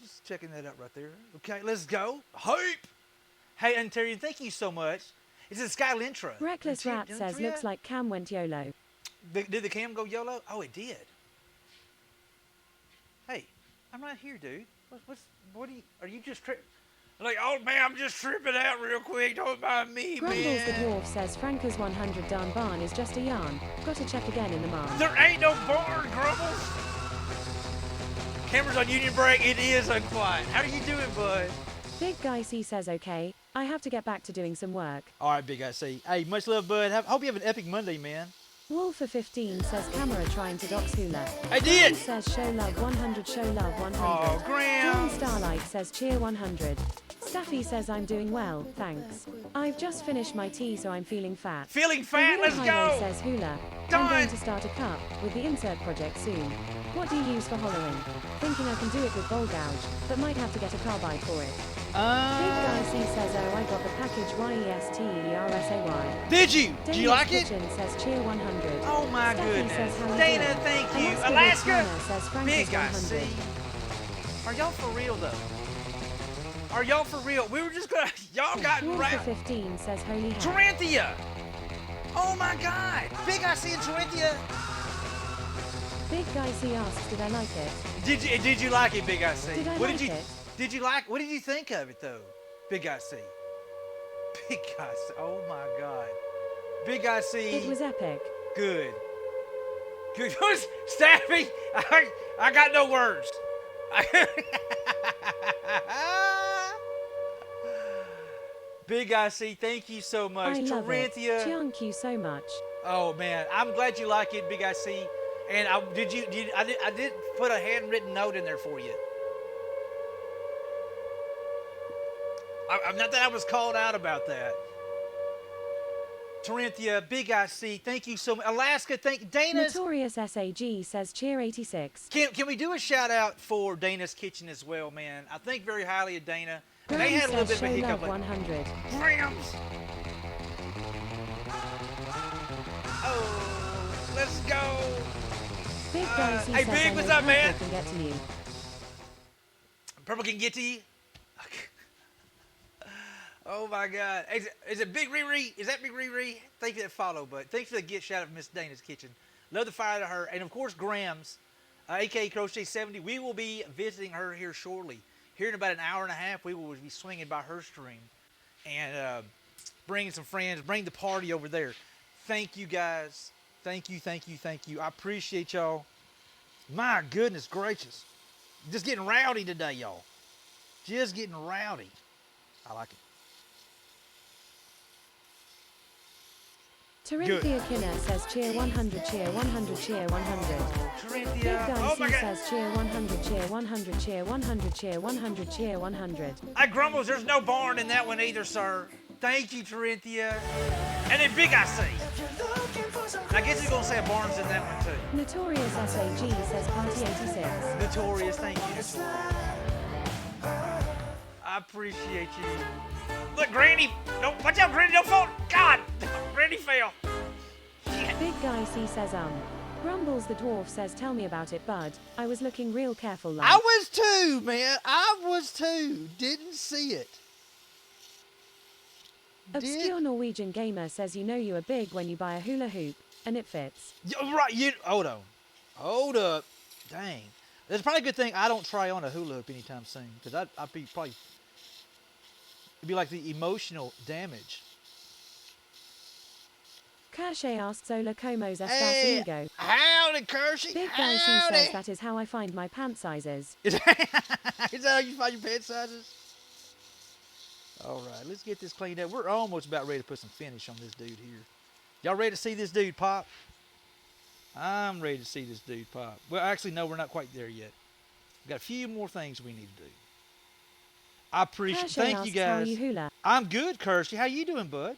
Just checking that out right there. Okay, let's go. Hope. Hey, Ontarian, thank you so much. It's a Skylintra. Reckless Rat says looks like Cam went YOLO. Did the cam go YOLO? Oh, it did. Hey, I'm right here, dude. Are you just tripping? Like, oh man, I'm just tripping out real quick. Don't mind me, Grumbles man. the Dwarf says Franca's 100 darn barn is just a yarn. Gotta check again in the marn. There ain't no barn, Grumbles. Camera's on Union Break. It is unquiet. How are you doing, bud? Big Guy C says okay. I have to get back to doing some work. All right, Big Guy C. Hey, much love, bud. Hope you have an epic Monday, man. Wolfer15 says camera trying to dox Hula. I did. Graham says show love 100, show love 100. Oh, Graham. Dawn Starlight says cheer 100. Staffy says I'm doing well, thanks. I've just finished my tea, so I'm feeling fat. Feeling fat? The Let's Highway go. says Hula. Done. I'm going to start a cup with the insert project soon. What do you use for hollowing? Thinking I can do it with bowl gouge, but might have to get a carbide for it. Guy C says, oh, I got the package YESTERSAY. Did you? Do you like it? Kitchen says cheer 100. Oh my Steffi goodness. says, how you Dana, doing? thank you. Alaska Alaska. Montana says Frank Big is Guy 100. C. Are y'all for real though? Are y'all for real? We were just gonna. Y'all got Walker wrapped. 15 says holy heck. Taranthia. Oh my God. Big Guy C and Taranthia. Big Guy C asks, did I like it? Did you like it, Big Guy C? Did I what like did you it? Did you like? What did you think of it though, Big Guy C? Big Guy C. Oh my God. Big Guy C. It was epic. Good. Good. Staffy, I got no words. Big Guy C, thank you so much. I love it. Taranthia. Thank you so much. Oh man, I'm glad you like it, Big Guy C. And I did put a handwritten note in there for you. I'm not that I was called out about that. Taranthia, Big Guy C, thank you so much. Alaska, Dana's. Notorious SAG says cheer 86. Can we do a shout out for Dana's Kitchen as well, man? I think very highly of Dana. And they Graham had a little bit says of a show hiccup. love 100. Grams. Oh, let's go. Big Guy C hey, says Big, I what's know up, man? Purple can get to you. Purple can get to you. Oh my God! Is it Big Riri? Is that Big Riri? Thank you for that follow, but thanks for the gift shout out from Miss Dana's Kitchen. Love the fire to her, and of course Grams, aka Crochet 70. We will be visiting her here shortly. Here in about an hour and a half, we will be swinging by her stream and bringing some friends, bring the party over there. Thank you guys. Thank you. I appreciate y'all. My goodness gracious, just getting rowdy today, y'all. Just getting rowdy. I like it. Taranthia Kinner says cheer 100, cheer 100, cheer 100. Big Taranthia. Guy Oh C my God. says cheer 100, cheer 100, cheer 100, cheer 100, cheer 100. I grumbles, there's no barn in that one either, sir. Thank you, Taranthia. And then Big I C. I guess you're going to say a barn's in that one too. Notorious SAG says party 86. Notorious, thank you, Notorious. I appreciate you. Look, Granny, don't, watch out, Granny, don't fall. God, Granny fell. Big Guy C says Grumbles the dwarf says tell me about it, bud. I was looking real careful like. I was too, man. I was too. Didn't see it. Obscure Norwegian gamer says you know you are big when you buy a hula hoop, and it fits. Right, hold on. Hold up. Dang. It's probably a good thing I don't try on a hula hoop anytime soon, because I'd be probably, it'd be like the emotional damage. Kershay asks Zola Como's Estas Hey, Amigo. howdy, Kershey. Big Guy C Howdy. says that is how I find my pant sizes. Is that how you find your pant sizes? All right, let's get this cleaned up. We're almost about ready to put some finish on this dude here. Y'all ready to see this dude pop? I'm ready to see this dude pop. Well, actually, no, we're not quite there yet. We've got a few more things we need to do. I appreciate. Kershay Thank you asks, how are guys. you hula? I'm good, Kirsty. How you doing, bud?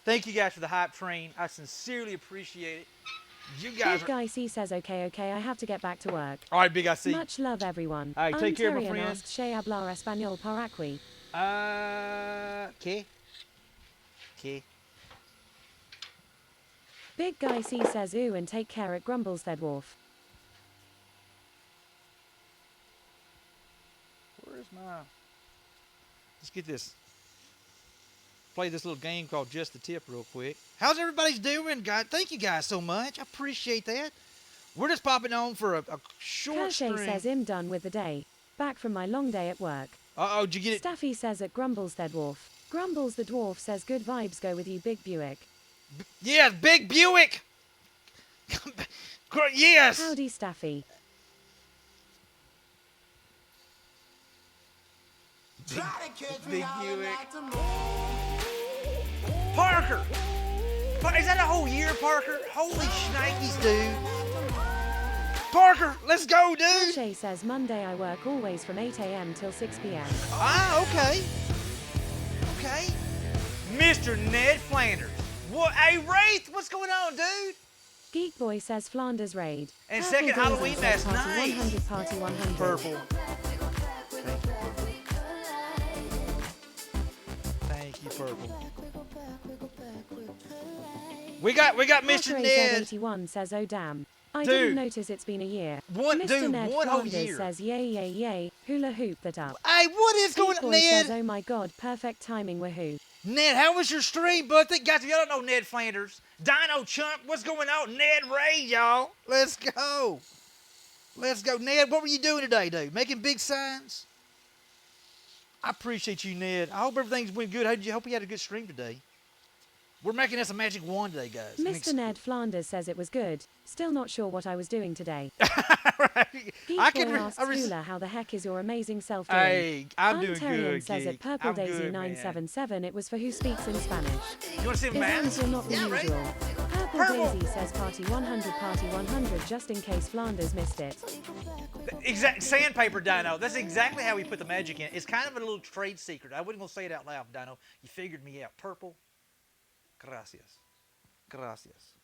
Thank you guys for the hype train. I sincerely appreciate it. You guys Big Guy C says okay, I have to get back to work. All right, Big I see. Much love, everyone. All right, take care, my Tyrion friend. asks, "Che hablar español para aquí?" ¿Qué? ¿Qué? Big Guy C says ooh and take care at Grumbles the dwarf. Where's my... Let's get this. Play this little game called Just the Tip real quick. How's everybody's doing, guys? Thank you guys so much. I appreciate that. We're just popping on for a short Kershay stream. says I'm done with the day. Back from my long day at work. Uh-oh, did you get it? Staffy says at Grumbles the dwarf. Grumbles the dwarf says good vibes go with you, Big Buick. Yes, Big Buick. Yes. Howdy, Staffy. Try to catch me Big hollering Buick. at the moon. Parker. Is that a whole year, Parker? Holy shnikes, dude. Parker, let's go, dude. Kershay says Monday I work always from 8 a.m. till 6 p.m. Ah, okay. Okay. Mr. Ned Flanders. What? Hey, Wraith, what's going on, dude? Geek Boy says Flanders Raid. And Purple second Daisy Halloween says mask, party nice. 100, party 100. Purple. purple. We got Mr. Parker Ned. AZ81 says, oh damn. I Dude. didn't notice it's been a year. One- Mr. dude, Ned one whole Flanders year. says, yay, yay, yay. Hula hoop that up. Hey, what is going on, Boy says, Ned? oh my god, perfect timing, woohoo. Ned, how was your stream, bud? Guys, y'all don't know Ned Flanders. Dino Chump, what's going on? Ned Ray, y'all. Let's go. Let's go. Ned, what were you doing today, dude? Making big signs? I appreciate you, Ned. I hope everything's went good. I hope you had a good stream today. We're making us a magic wand today, guys. Mr. Ned Flanders says it was good. Still not sure what I was doing today. Geek I Boy can. asks Hula, how the heck is your amazing self doing? Hey, I'm doing Untarian good, says Geek. at Purple I'm Daisy good, man. 977 it was for who speaks in Spanish. You want to see the His mask? arms were not the Yeah, right. usual. Purple Purple. Daisy says party 100 just in case Flanders missed it. Exact sandpaper, Dino. That's exactly how we put the magic in. It's kind of a little trade secret. I wasn't gonna say it out loud, Dino. You figured me out. Purple. Gracias. Gracias.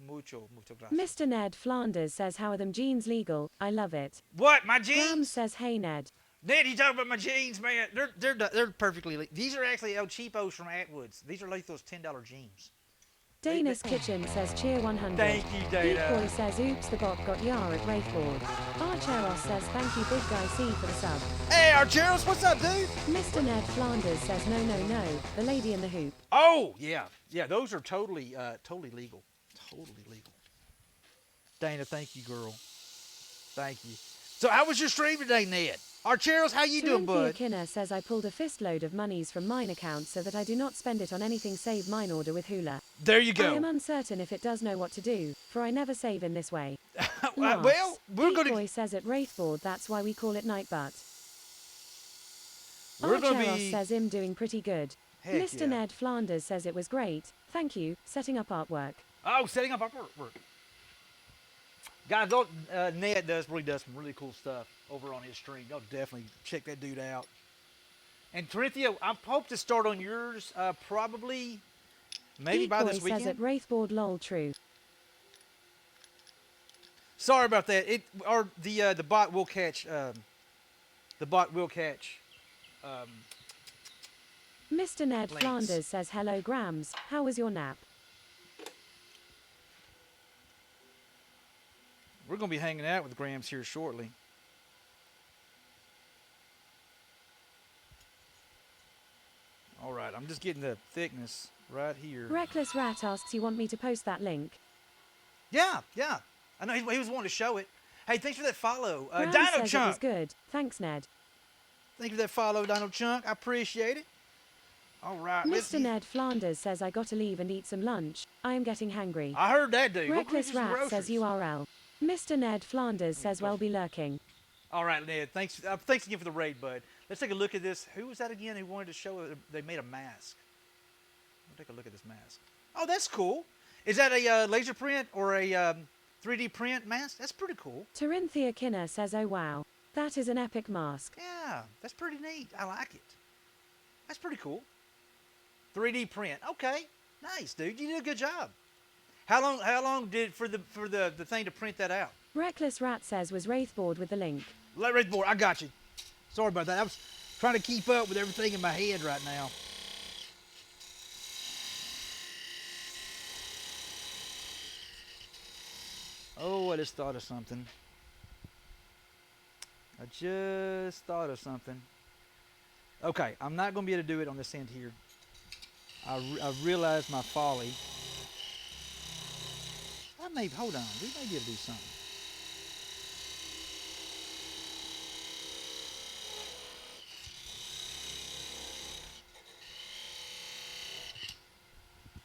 Mucho gracias. Mr. Ned Flanders says how are them jeans legal? I love it. What? My Graham jeans? says hey Ned. Ned, you talking about my jeans, man? They're perfectly. These are actually El Cheapos from Atwoods. These are like those $10 jeans. Dana's Kitchen says cheer 100. Thank you, Dana. Geek Boy says oops the bot got Yar at Wraithboard. Archeros says thank you Big Guy C for the sub. Hey, Archeros, what's up, dude? Mr. Ned Flanders says no no no, the lady in the hoop. Oh, yeah. Yeah, those are totally legal. Totally legal. Dana, thank you, girl. Thank you. So how was your stream today, Ned? Archeros, how you doing, bud? Kinner says I pulled a fistload of monies from mine account so that I do not spend it on anything save mine order with Hula. There you I am go. uncertain if it does know what to do, for I never save in this way. Well, we're Geek going Boy to says at Wraithboard that's why we call it night butt. we're going to Archeros be says I'm doing pretty good. Heck Mr. yeah. Ned Flanders says it was great. Thank you. Setting up artwork. setting up artwork. Guys, Ned really does some really cool stuff over on his stream. Y'all definitely check that dude out. And Corinthia, I hope to start on yours probably maybe Geek by Boy this weekend. says at Wraithboard lol true. Sorry about that. The bot will catch. The bot will catch. Mr. Ned Links. Flanders says hello Grams. How was your nap? We're going to be hanging out with Grams here shortly. All right, I'm just getting the thickness right here. Reckless Rat asks you want me to post that link. Yeah. I know he was wanting to show it. Hey, thanks for that follow. Grams Dino says it was Chunk. good. Thanks Ned. Thank you for that follow, Dino Chunk. I appreciate it. All right. let's Mr. get- Ned Flanders says I got to leave and eat some lunch. I am getting hangry. I heard that, dude. Go Reckless get you some Rat says groceries. URL. Mr. Ned Flanders says well be lurking. All right, Ned. Thanks again for the raid, bud. Let's take a look at this. Who was that again who wanted to show they made a mask? We'll take a look at this mask. Oh, that's cool. Is that a laser print or a 3D print mask? That's pretty cool. Corinthia Kinner says oh wow. That is an epic mask. Yeah, that's pretty neat. I like it. That's pretty cool. 3D print. Okay, nice, dude. You did a good job. How long did for the thing to print that out? Reckless Rat says was Wraithboard with the link. Red board. I got you. Sorry about that. I was trying to keep up with everything in my head right now. Oh, I just thought of something. Okay, I'm not going to be able to do it on this end here. I realized my folly. Hold on. We may be able to do something.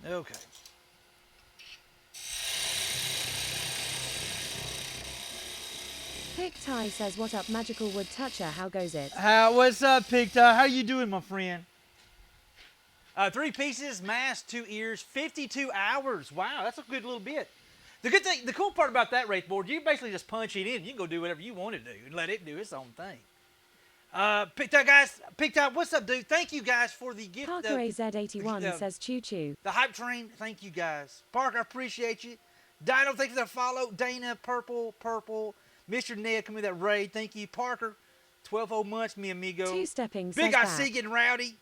Okay. Pick Ty says what up Magical Wood Toucher, how goes it? What's up, Picta? How you doing, my friend? 3 pieces, mask, 2 ears, 52 hours. Wow, that's a good little bit. The cool part about that rate board, you basically just punch it in. You can go do whatever you want to do and let it do its own thing. Picta, what's up, dude? Thank you guys for the gift. Parker AZ81 says choo choo. The hype train, thank you guys. Parker, I appreciate you. Dino, thank you for the follow. Dana, Purple. Mr. Ned, come with that raid. Thank you. Parker, 12 whole months, mi amigo. Two stepping Big says I see back. getting rowdy.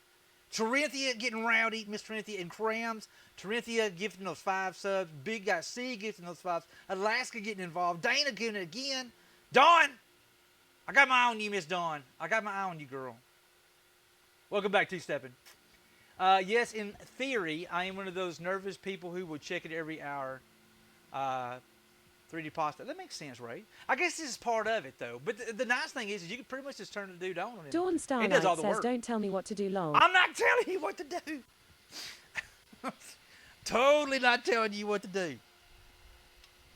Corinthia getting rowdy, Miss Corinthia, and Crams. Corinthia gifting those 5 subs. Big Guy C gifting those 5s. Alaska getting involved. Dana getting it again. Dawn, I got my eye on you, Miss Dawn. I got my eye on you, girl. Welcome back, Two-Stepping. Yes, in theory, I am one of those nervous people who would check it every hour. 3D pasta. That makes sense, right? I guess this is part of it, though. But the nice thing is you can pretty much just turn the dude on. And Dawn it Starlight does all the says, work. don't tell me what to do, lol. I'm not telling you what to do. Totally not telling you what to do.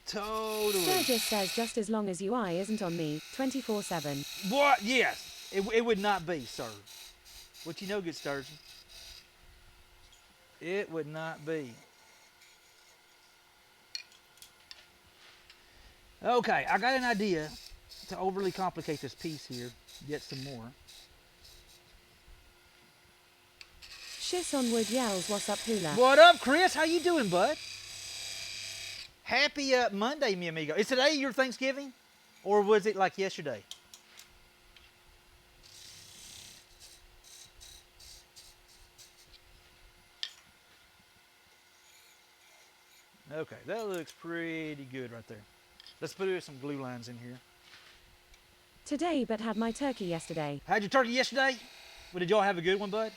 Totally. Sturgis says, just as long as UI isn't on me, 24/7. What? Yes. It would not be, sir. What you know, good Sturgeon? It would not be. Okay, I got an idea to overly complicate this piece here. Get some more. Shiss on Wood yells, what's up, Hula? What up, Chris? How you doing, bud? Happy Monday, mi amigo. Is today your Thanksgiving? Or was it like yesterday? Okay, that looks pretty good right there. Let's put some glue lines in here. Today, but had my turkey yesterday. How'd your turkey yesterday? Well, did y'all have a good one, bud?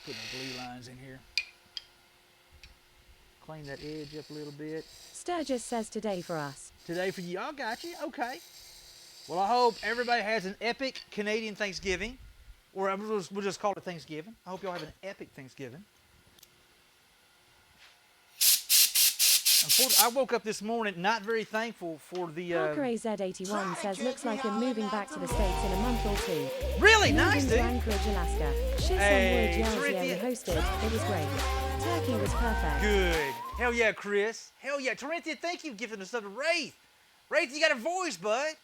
Put my glue lines in here. Clean that edge up a little bit. Sturgis says today for us. Today for you. I got you. Okay. Well, I hope everybody has an epic Canadian Thanksgiving. Or we'll just call it Thanksgiving. I hope y'all have an epic Thanksgiving. I woke up this morning not very thankful for the... Parker AZ81 says, looks like I'm moving back to the States in a month or 2. Really? Moving Nice, to dude. Anchorage, Alaska. Shiss Hey, on Wood yells, yeah, we hosted. It was great. Turkey was perfect. Good. Hell yeah, Chris. Hell yeah. Corinthia, thank you for giving us something to Wraith. Wraith, you got a voice, bud.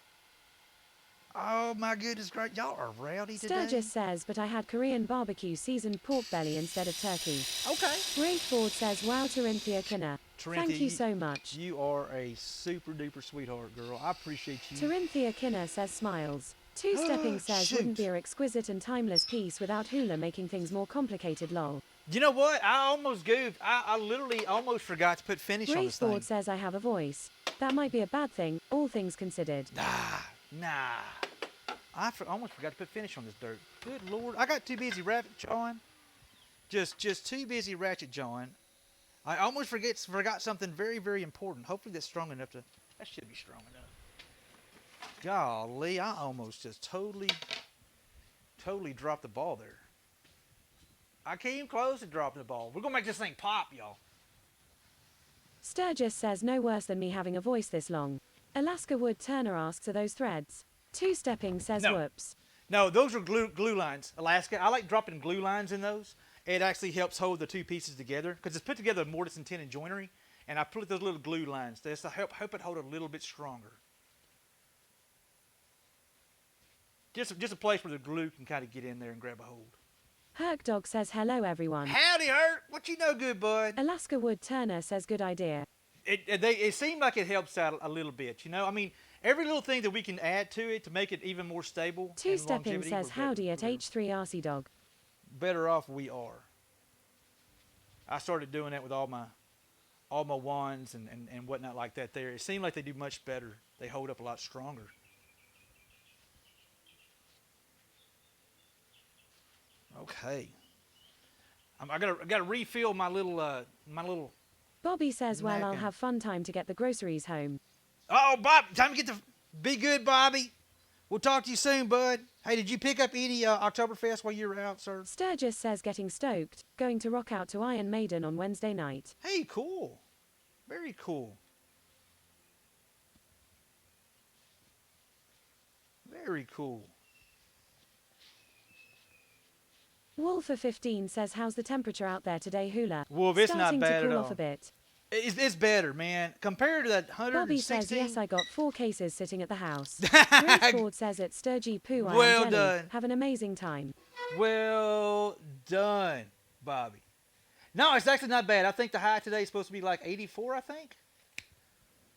Oh, my goodness, great. Y'all are rowdy today. Sturgis says, but I had Korean barbecue seasoned pork belly instead of turkey. Okay. Wraith Ford says, wow, Corinthia Kinner. Thank you so much. You are a super duper sweetheart, girl. I appreciate you. Corinthia Kinner says, smiles. Two-Stepping says, Shoot. wouldn't be an exquisite and timeless piece without Hula making things more complicated, lol. You know what? I almost goofed. I literally almost forgot to put finish on Wraith this thing. Ford says, I have a voice. That might be a bad thing, all things considered. Nah. I almost forgot to put finish on this dirt. Good Lord. I got too busy ratchet jawing. Just too busy ratchet jawing. I almost forgot something very, very important. Hopefully that's strong enough to... That should be strong enough. Golly, I almost just totally dropped the ball there. I came close to dropping the ball. We're going to make this thing pop, y'all. Sturgis says, no worse than me having a voice this long. Alaska Wood Turner asks, are those threads? Two-Stepping says, No. whoops. No, those are glue lines, Alaska. I like dropping glue lines in those. It actually helps hold the two pieces together because it's put together with mortise and tenon joinery, and I put those little glue lines there to help it hold a little bit stronger. Just a place where the glue can kind of get in there and grab a hold. Herc Dog says, hello everyone. Howdy, Hurt. What you know, good bud? Alaska Wood Turner says, good idea. It seemed like it helps out a little bit, you know. I mean, every little thing that we can add to it to make it even more stable. and Two-Stepping longevity, says, we're howdy at we're H3RC Dog. better off we are. I started doing that with all my wands and whatnot like that there. It seemed like they do much better. They hold up a lot stronger. Okay. I gotta refill my little. Bobby says, well, I'll Mackin'. have fun time to get the groceries home. Oh, Bob, time to get the. Be good, Bobby. We'll talk to you soon, bud. Hey, did you pick up any Oktoberfest while you were out, sir? Sturgis says, getting stoked. Going to rock out to Iron Maiden on Wednesday night. Hey, cool. Very cool. Very cool. Wolfer15 says, how's the temperature out there today, Hula? Wolf, it's Starting not bad to cool at off all. a bit. It's better, man. Compared to that 116. Bobby says, yes, I got 4 cases sitting at the house. Grace Ford says, it's Sturgy Poo, I Well am jelly. done. Have an amazing time. Well done, Bobby. No, it's actually not bad. I think the high today is supposed to be like 84, I think.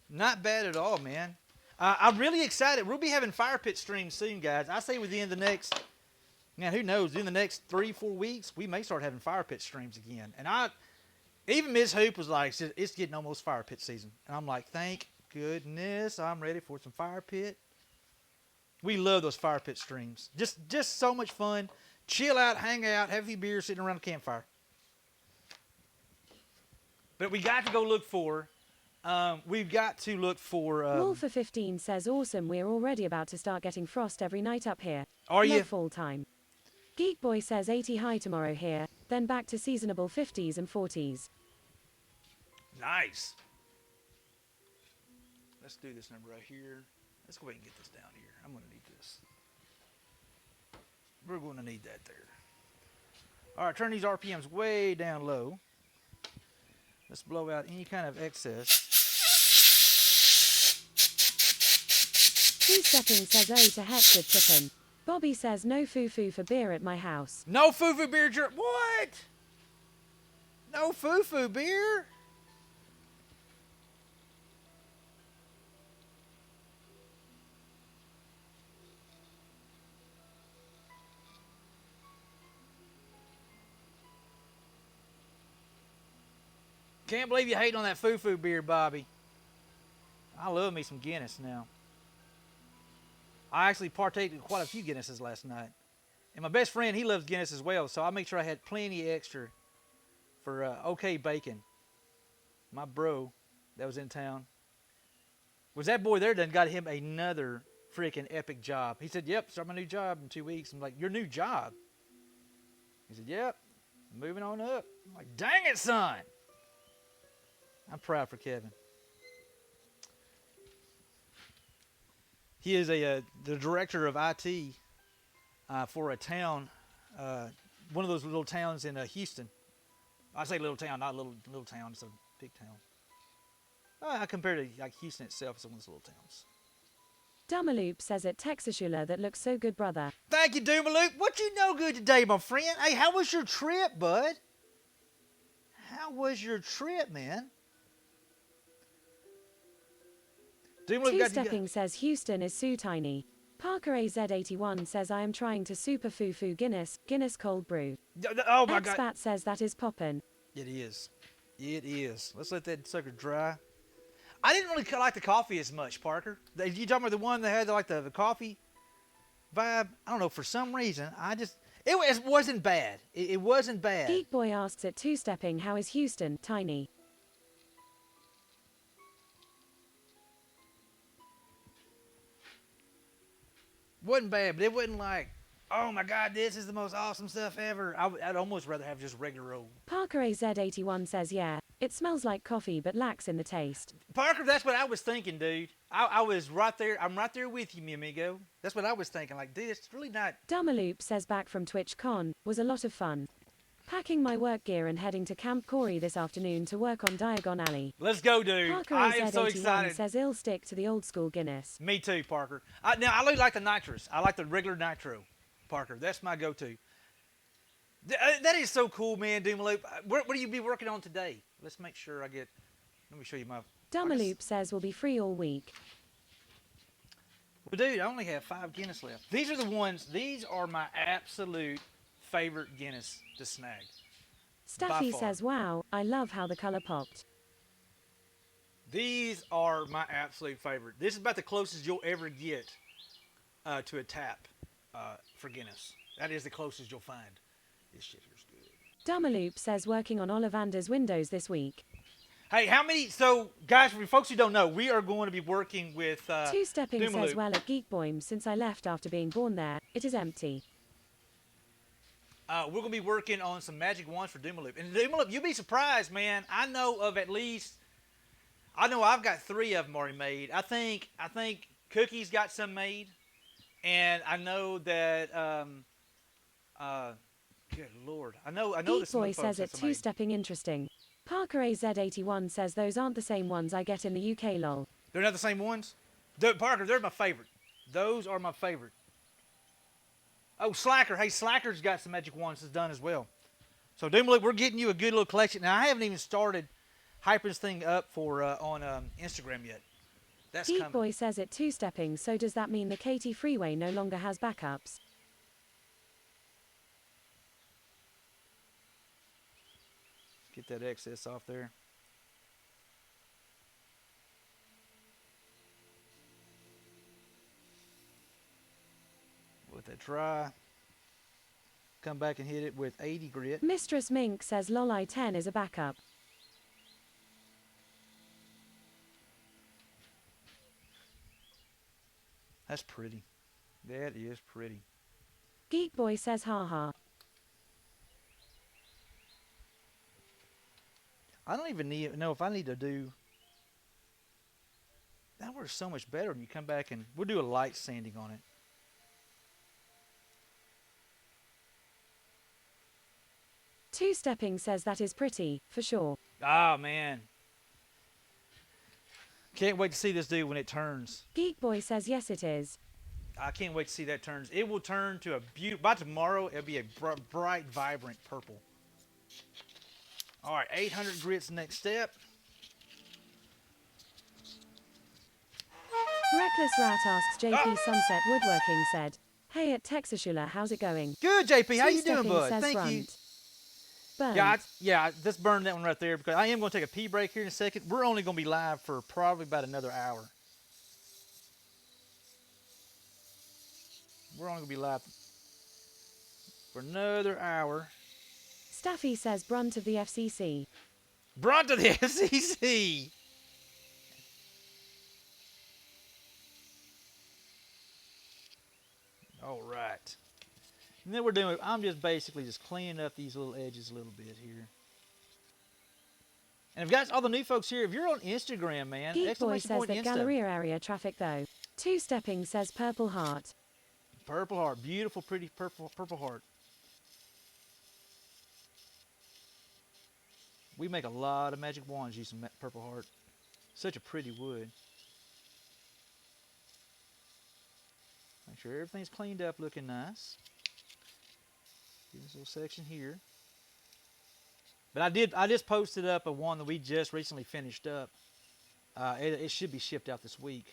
Not bad at all, man. I'm really excited. We'll be having fire pit streams soon, guys. I say within the next Now, who knows? In the next 3-4 weeks, we may start having fire pit streams again. And even Ms. Hoop was like, it's getting almost fire pit season. And I'm like, thank goodness I'm ready for some fire pit. We love those fire pit streams. Just so much fun. Chill out, hang out, have a few beers sitting around the campfire. But we got to go look for, we've got to look for... Wolfer15 says, awesome, we're already about to start getting frost every night up here. Are you? Love fall time. Geek Boy says 80 high tomorrow here, then back to seasonable 50s and 40s. Nice. Let's do this number right here. Let's go ahead and get this down here. I'm going to need this. We're going to need that there. All right, turn these RPMs way down low. Let's blow out any kind of excess. Two-stepping says, oh to heck with chicken. Bobby says, no foo-foo for beer at my house. No foo-foo beer jerk. What? No foo-foo beer? Can't believe you hating on that foo-foo beer, Bobby. I love me some Guinness now. I actually partaked in quite a few Guinnesses last night. And my best friend, he loves Guinness as well, so I make sure I had plenty extra for OK Bacon. My bro that was in town. Was that boy there done got him another freaking epic job. He said, yep, start my new job in 2 weeks. I'm like, your new job? He said, yep, moving on up. I'm like, dang it, son. I'm proud for Kevin. He is the director of IT for a town, one of those little towns in Houston. I say little town, not little town. It's a big town. I compare to like Houston itself. It's one of those little towns. Dumaloop says it Texasula that looks so good, brother. Thank you, Doomaloop. What you know good today, my friend? Hey, how was your trip, bud? How was your trip, man? Two-stepping says Houston is so tiny. Parker AZ81 says I am trying to super foo-foo Guinness cold brew. Oh my God. Expat says that is poppin'. It is. It is. Let's let that sucker dry. I didn't really like the coffee as much, Parker. You talking about the one that had like the coffee vibe? I don't know. For some reason, it wasn't bad. It wasn't bad. Geek Boy asks at two-stepping, how is Houston tiny? Wasn't bad, but it wasn't like, oh my God, this is the most awesome stuff ever. I'd almost rather have just regular old. Parker AZ81 says, yeah, it smells like coffee but lacks in the taste. Parker, that's what I was thinking, dude. I was right there. I'm right there with you, mi amigo. That's what I was thinking. Like, dude, it's really not. Dumaloop says back from TwitchCon, was a lot of fun. Packing my work gear and heading to Camp Corey this afternoon to work on Diagon Alley. Let's go, dude. Parker I am so AZ81 excited. says he'll stick to the old school Guinness. Me too, Parker. Now, I really like the nitrous. I like the regular nitro, Parker. That's my go-to. That is so cool, man, Doomaloop. What do you be working on today? Let's make sure I get... Let me show you my... Dumaloop says we'll be free all week. Well, dude, I only have 5 Guinness left. These are the ones... These are my absolute favorite Guinness to snag. Staffy says, wow, I love how the color popped. These are my absolute favorite. This is about the closest you'll ever get to a tap for Guinness. That is the closest you'll find. This shit here's good. Dumaloop says working on Ollivander's windows this week. Hey, how many... So, guys, for folks who don't know, we are going to be working with Two-stepping Doomaloop. says, well, at Geekboim, since I left after being born there, it is empty. We're going to be working on some magic wands for Doomaloop. And Doomaloop, you'll be surprised, man. I know of at least... I know I've got 3 of them already made. I think Cookie's got some made. And I know that... good Lord. I know Geek Boy says it two-stepping interesting. Parker AZ81 says those aren't the same ones I get in the UK, lol. They're not the same ones? Parker, they're my favorite. Those are my favorite. Oh, Slacker. Hey, Slacker's got some magic wands that's done as well. So, Doomaloop, we're getting you a good little collection. Now, I haven't even started hyping this thing up for on Instagram yet. That's Geek coming. Boy says it two-stepping, so does that mean the Katy Freeway no longer has backups? Get that excess off there. Let that dry. Come back and hit it with 80 grit. Mistress Mink says LOL 10 is a backup. That's pretty. That is pretty. Geek Boy says haha. I don't even know if I need to do. That works so much better when you come back and we'll do a light sanding on it. Two-stepping says that is pretty, for sure. Ah, man. Can't wait to see this dude when it turns. Geek Boy says yes it is. I can't wait to see that turns. It will turn to a beautiful. By tomorrow, it'll be a bright, vibrant purple. All right, 800 grits next step. Reckless Rat asks JP Sunset Woodworking said, "Hey at Texasula, how's it going?" Good, JP. How you doing, Two-stepping bud? says Thank you. Brunt. Burnt. Yeah, let's burn that one right there because I am going to take a pee break here in a second. We're only going to be live for probably about another hour. We're only going to be live for another hour. Staffy says Brunt of the FCC. Brunt of the FCC. All right. And then I'm just basically just cleaning up these little edges a little bit here. And if guys, all the new folks here, if you're on Instagram, man, Geek Boy exclamation says point that Insta. Galleria area traffic though. Two-stepping says Purple Heart. Purple heart, beautiful, pretty purple heart. We make a lot of magic wands using purple heart. Such a pretty wood. Make sure everything's cleaned up, looking nice. Get this little section here. But I just posted up a one that we just recently finished up. It should be shipped out this week.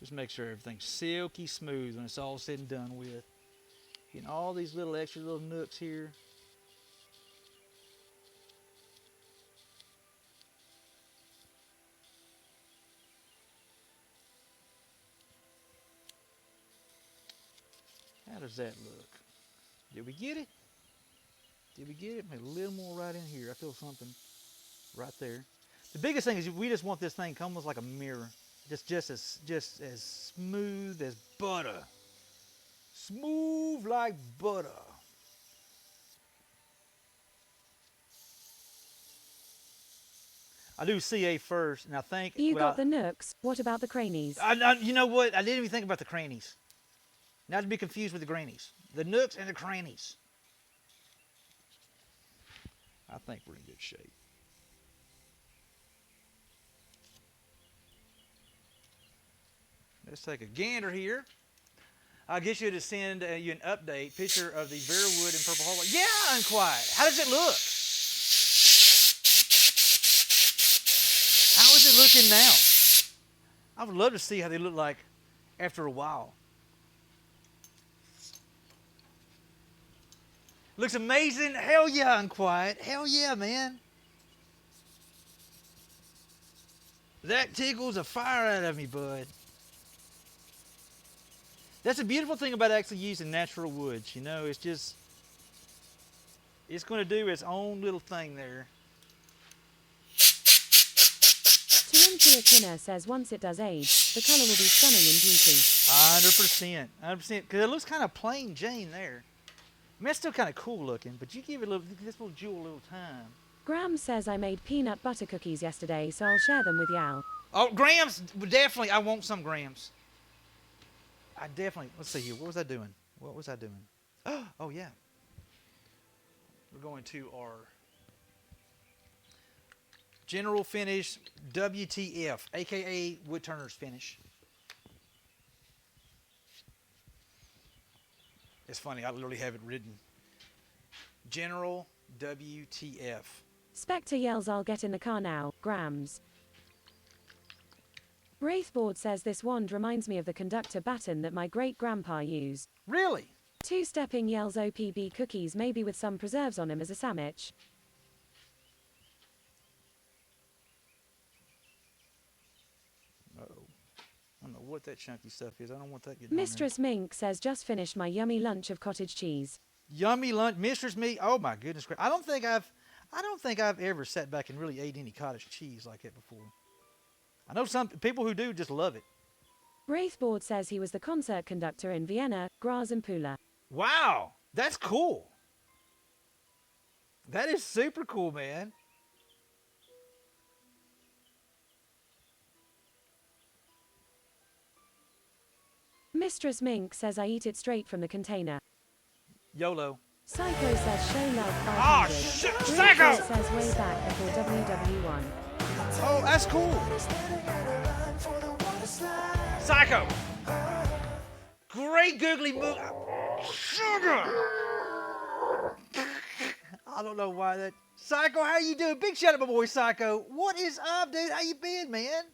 Just make sure everything's silky smooth when it's all said and done with. Getting all these little extra little nooks here. How does that look? Did we get it? Did we get it? Maybe a little more right in here. I feel something right there. The biggest thing is we just want this thing almost like a mirror. Just as smooth as butter. Smooth like butter. I do CA first, and I think You got the nooks. What about the crannies? you know what? I didn't even think about the crannies. Not to be confused with the grannies. The nooks and the crannies. I think we're in good shape. Let's take a gander here. I'll get you to send you an update picture of the Vera Wood and Purple Heart. Yeah, Unquiet. How does it look? How is it looking now? I would love to see how they look like after a while. Looks amazing. Hell yeah, Unquiet. Hell yeah, man. That tickles a fire out of me, bud. That's a beautiful thing about actually using natural woods. You know, it's just, it's going to do its own little thing there. Terentia Kinner says once it does age, the colour will be stunning in beauty. 100%. 100%. Because it looks kind of plain Jane there. I mean, it's still kind of cool looking, but you give it this little jewel a little time. Graham says I made peanut butter cookies yesterday, so I'll share them with y'all. Oh, Grams, definitely. I want some Grams. I definitely, let's see here. What was I doing? What was I doing? Oh, yeah. We're going to our General Finish WTF, a.k.a. Woodturner's Finish. It's funny, I literally have it written. General WTF. Spectre yells I'll get in the car now, grams. Wraithboard says this wand reminds me of the conductor baton that my great-grandpa used. Really? Two-stepping yells OPB cookies maybe with some preserves on 'em as a sandwich. Uh-oh. I don't know what that chunky stuff is. I don't want that getting Mistress Mink says just finished my yummy lunch of cottage cheese. on there. Yummy lunch, Mistress Me. Oh my goodness! I don't think I've ever sat back and really ate any cottage cheese like that before. I know some people who do just love it. Wraithboard says he was the concert conductor in Vienna, Graz and Pula. Wow, that's cool. That is super cool, man. Mistress Mink says I eat it straight from the container. YOLO. Psycho says show love 500. Ah, shit, Wraithboard Psycho! says way back before WW1. Oh, that's cool. Psycho. Great googly movie. Sugar. I don't know why that. Psycho, how you doing? Big shout out, my boy Psycho. What is up, dude? How you been, man?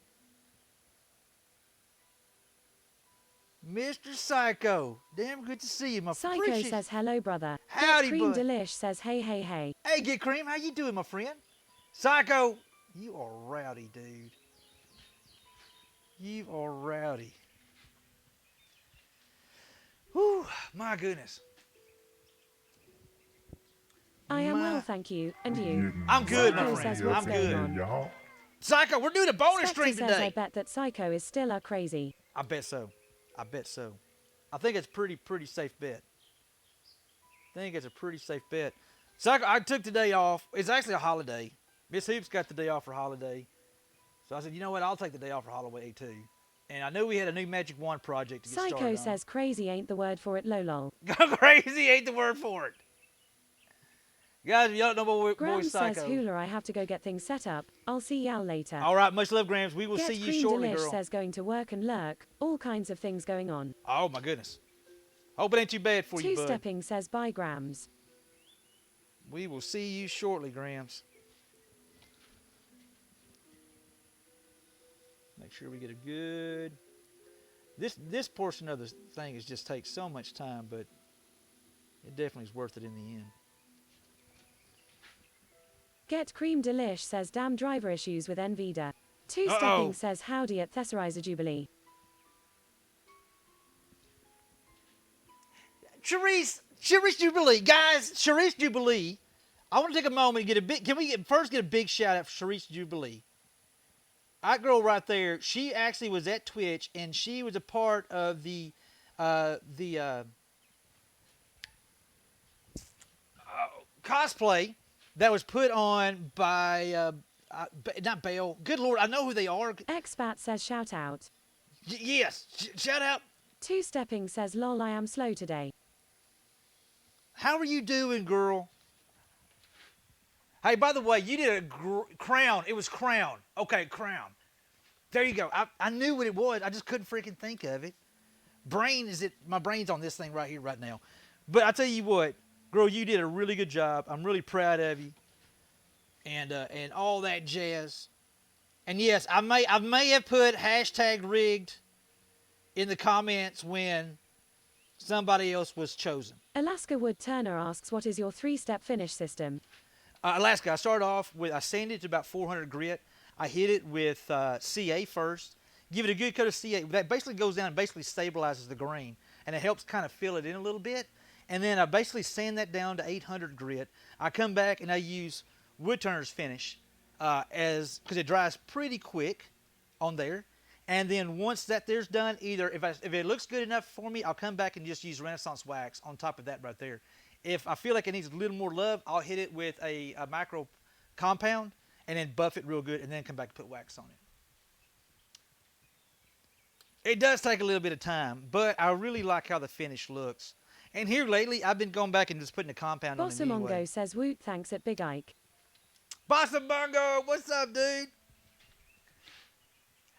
Mr. Psycho. Damn good to see you, my friend. Psycho says hello brother. Howdy, Get Cream bud. Delish says hey hey hey. Hey, Get Cream, how you doing, my friend? Psycho, you are rowdy, dude. You are rowdy. Whew, my goodness. I am well, thank you. And you? I'm good, Psycho my says friend. what's I'm going good. on? Y'all. Psycho, we're doing a bonus Spectre stream says I today. bet that Psycho is still a crazy. I bet so. I bet so. I think it's pretty safe bet. I think it's a pretty safe bet. Psycho, I took the day off. It's actually a holiday. Miss Hoops got the day off for holiday. So I said, you know what? I'll take the day off for holiday too. And I knew we had a new Magic Wand project to get Psycho started says crazy ain't the word for it, lol. on. Go crazy ain't the word for it. Guys, if you don't know my boy Grams Psycho. says Hula I have to go get things set up. I'll see y'all later. All right, much love, Grams. We will Get see you Cream shortly, Delish girl. says going to work and lurk. All kinds of things going on. Oh, my goodness. Hope it ain't too bad for you, bud. Two-stepping says bye Grams. We will see you shortly, Grams. Make sure we get a good... This portion of the thing is just takes so much time, but it definitely is worth it in the end. Get Cream Delish says damn driver issues with Nvidia. Two-stepping says howdy at Thesserizer Jubilee. Charisse Jubilee, guys, Charisse Jubilee. I want to take a moment and get a big. Can we first get a big shout out for Charisse Jubilee? That girl right there. She actually was at Twitch and she was a part of the cosplay that was put on by not Bale. Good Lord, I know who they are. Expat says shout out. Yes, shout out. Two-stepping says lol I am slow today. How are you doing, girl? Hey, by the way, you did a crown. It was crown. Okay, crown. There you go. I knew what it was. I just couldn't freaking think of it. My brain's on this thing right here, right now. But I tell you what, girl, you did a really good job. I'm really proud of you. And all that jazz. And yes, I may have put #rigged in the comments when somebody else was chosen. Alaska Wood Turner asks what is your three-step finish system? Alaska, I started off with, I sanded it to about 400 grit. I hit it with CA first. Give it a good coat of CA. That basically goes down and basically stabilizes the grain. And it helps kind of fill it in a little bit. And then I basically sand that down to 800 grit. I come back and I use Wood Turner's finish because it dries pretty quick on there. And then once that there's done, either if it looks good enough for me, I'll come back and just use Renaissance wax on top of that right there. If I feel like it needs a little more love, I'll hit it with a micro compound and then buff it real good and then come back and put wax on it. It does take a little bit of time, but I really like how the finish looks. And here lately, I've been going back and just putting the compound on it anyway. Bossamongo says woot thanks at Big Ike. Bossamongo, what's up, dude?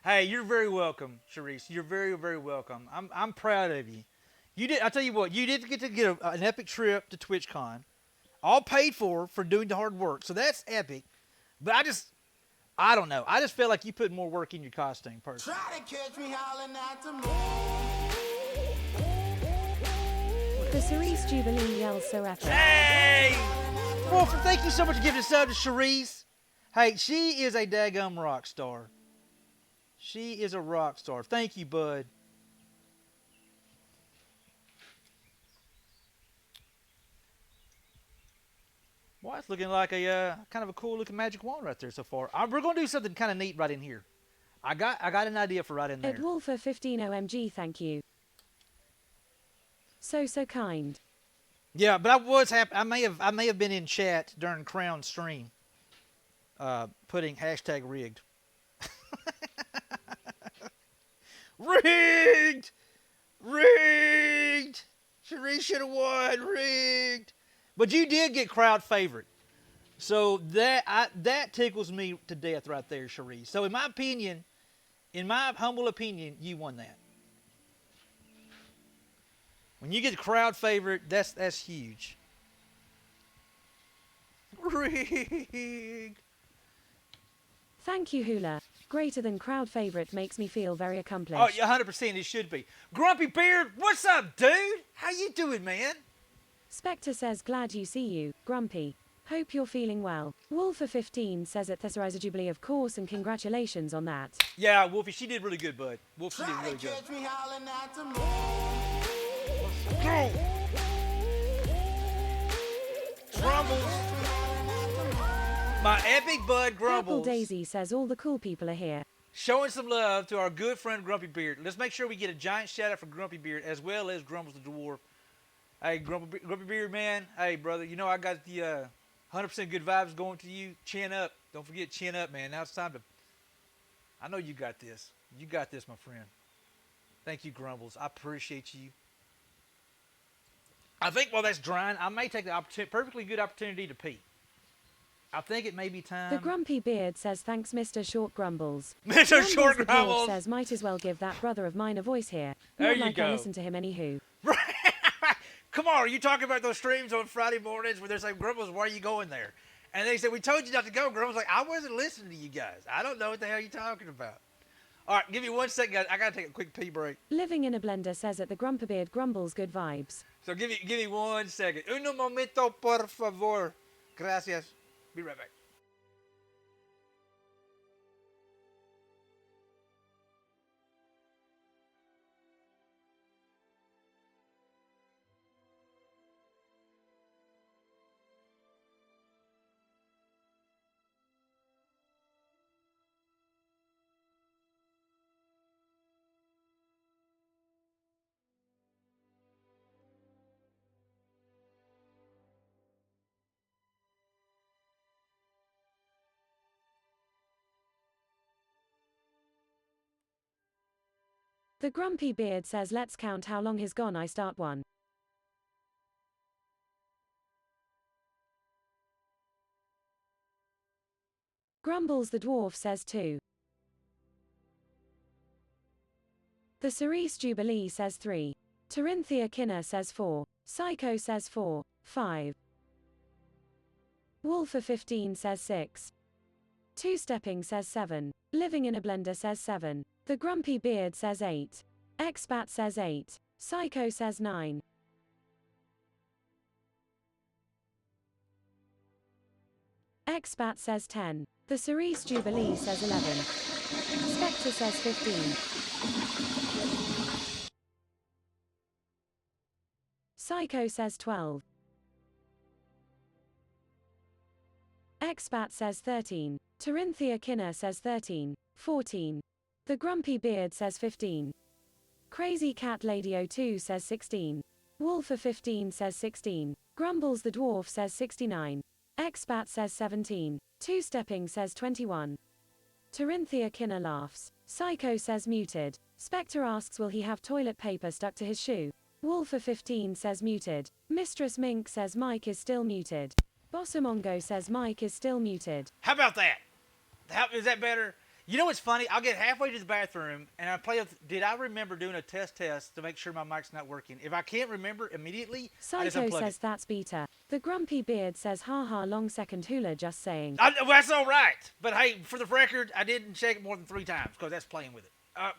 Hey, you're very welcome, Charisse. You're very, very welcome. I'm proud of you. You did. I tell you what, you did get to get an epic trip to TwitchCon, all paid for doing the hard work. So that's epic. But I don't know. I just feel like you put more work in your costume, personally. Try to catch me howling at the moon. The Cerise Jubilee yells so epic. Hey! Wolf, thank you so much for giving this up to Cherise. Hey, she is a daggum rock star. She is a rock star. Thank you, bud. Well, it's looking like a kind of a cool looking magic wand right there so far. We're going to do something kind of neat right in here. I got an idea for right in there. Ed Wolfer 15 OMG, thank you. So kind. Yeah, but I was happy. I may have been in chat during Crown stream, putting hashtag rigged. Rigged! Rigged! Cherise should have won. Rigged! But you did get crowd favorite. So that tickles me to death right there, Cherise. So in my opinion, in my humble opinion, you won that. When you get the crowd favorite, that's huge. Rigged! Thank you, Hula. Greater than crowd favorite makes me feel very accomplished. Oh, 100% it should be. Grumpy Beard, what's up, dude? How you doing, man? Spectre says, glad you see you, Grumpy. Hope you're feeling well. Wolfer 15 says at Thessarizer Jubilee, of course, and congratulations on that. Yeah, Wolfie, she did really good, bud. Wolfie did Try really to good. catch me howling at the moon. Go! Grumbles. My epic bud Purple Grumbles. Daisy says all the cool people are here. Showing some love to our good friend Grumpy Beard. Let's make sure we get a giant shout out for Grumpy Beard as well as Grumbles the Dwarf. Hey, Grumpy Beard, man. Hey, brother, you know I got the 100% good vibes going to you. Chin up. Don't forget, chin up, man. Now it's time to... I know you got this. You got this, my friend. Thank you, Grumbles. I appreciate you. I think while that's drying, I may take the perfectly good opportunity to pee. I think it may be time. The Grumpy Beard says, thanks, Mr. Short Grumbles. Mr. Short the Dwarf Grumbles. says, might as well give that brother of mine a voice here. There Not you like go. I listen to him anywho. Come on, are you talking about those streams on Friday mornings where they're saying, Grumbles, why are you going there? And they said, we told you not to go. Grumbles like, I wasn't listening to you guys. I don't know what the hell you're talking about. All right, give me 1 second, guys. I got to take a quick pee break. Living in a Blender says at the Grumpy Beard Grumbles, good vibes. So give me 1 second. Uno momento, por favor. Gracias. Be right back. The Grumpy Beard says, let's count how long he's gone. I start one. Grumbles the Dwarf says 2. The Cerise Jubilee says 3. Tarinthia Kinner says 4. Psycho says 4. 5. Wolfer 15 says 6. Two Stepping says 7. Living in a Blender says 7. The Grumpy Beard says 8. Expat says 8. Psycho says 9. Expat says 10. The Cerise Jubilee says 11. Spectre says 15. Psycho says 12. Expat says 13. Tarinthia Kinner says 13. 14. The Grumpy Beard says 15. Crazy Cat Lady 02 says 16. Wolfer 15 says 16. Grumbles the Dwarf says 69. Expat says 17. Two Stepping says 21. Tarinthia Kinner laughs. Psycho says muted. Spectre asks, will he have toilet paper stuck to his shoe? Wolfer 15 says muted. Mistress Mink says Mike is still muted. Bossomongo says Mike is still muted. How about that? Is that better? You know what's funny? I'll get halfway to the bathroom and I play with, did I remember doing a test to make sure my mic's not working? If I can't remember immediately, I just Psycho unplug says it. that's beta. The grumpy beard says, haha, long second hula, just saying. Well, that's all right. But hey, for the record, I didn't shake it more than 3 times because that's playing with it.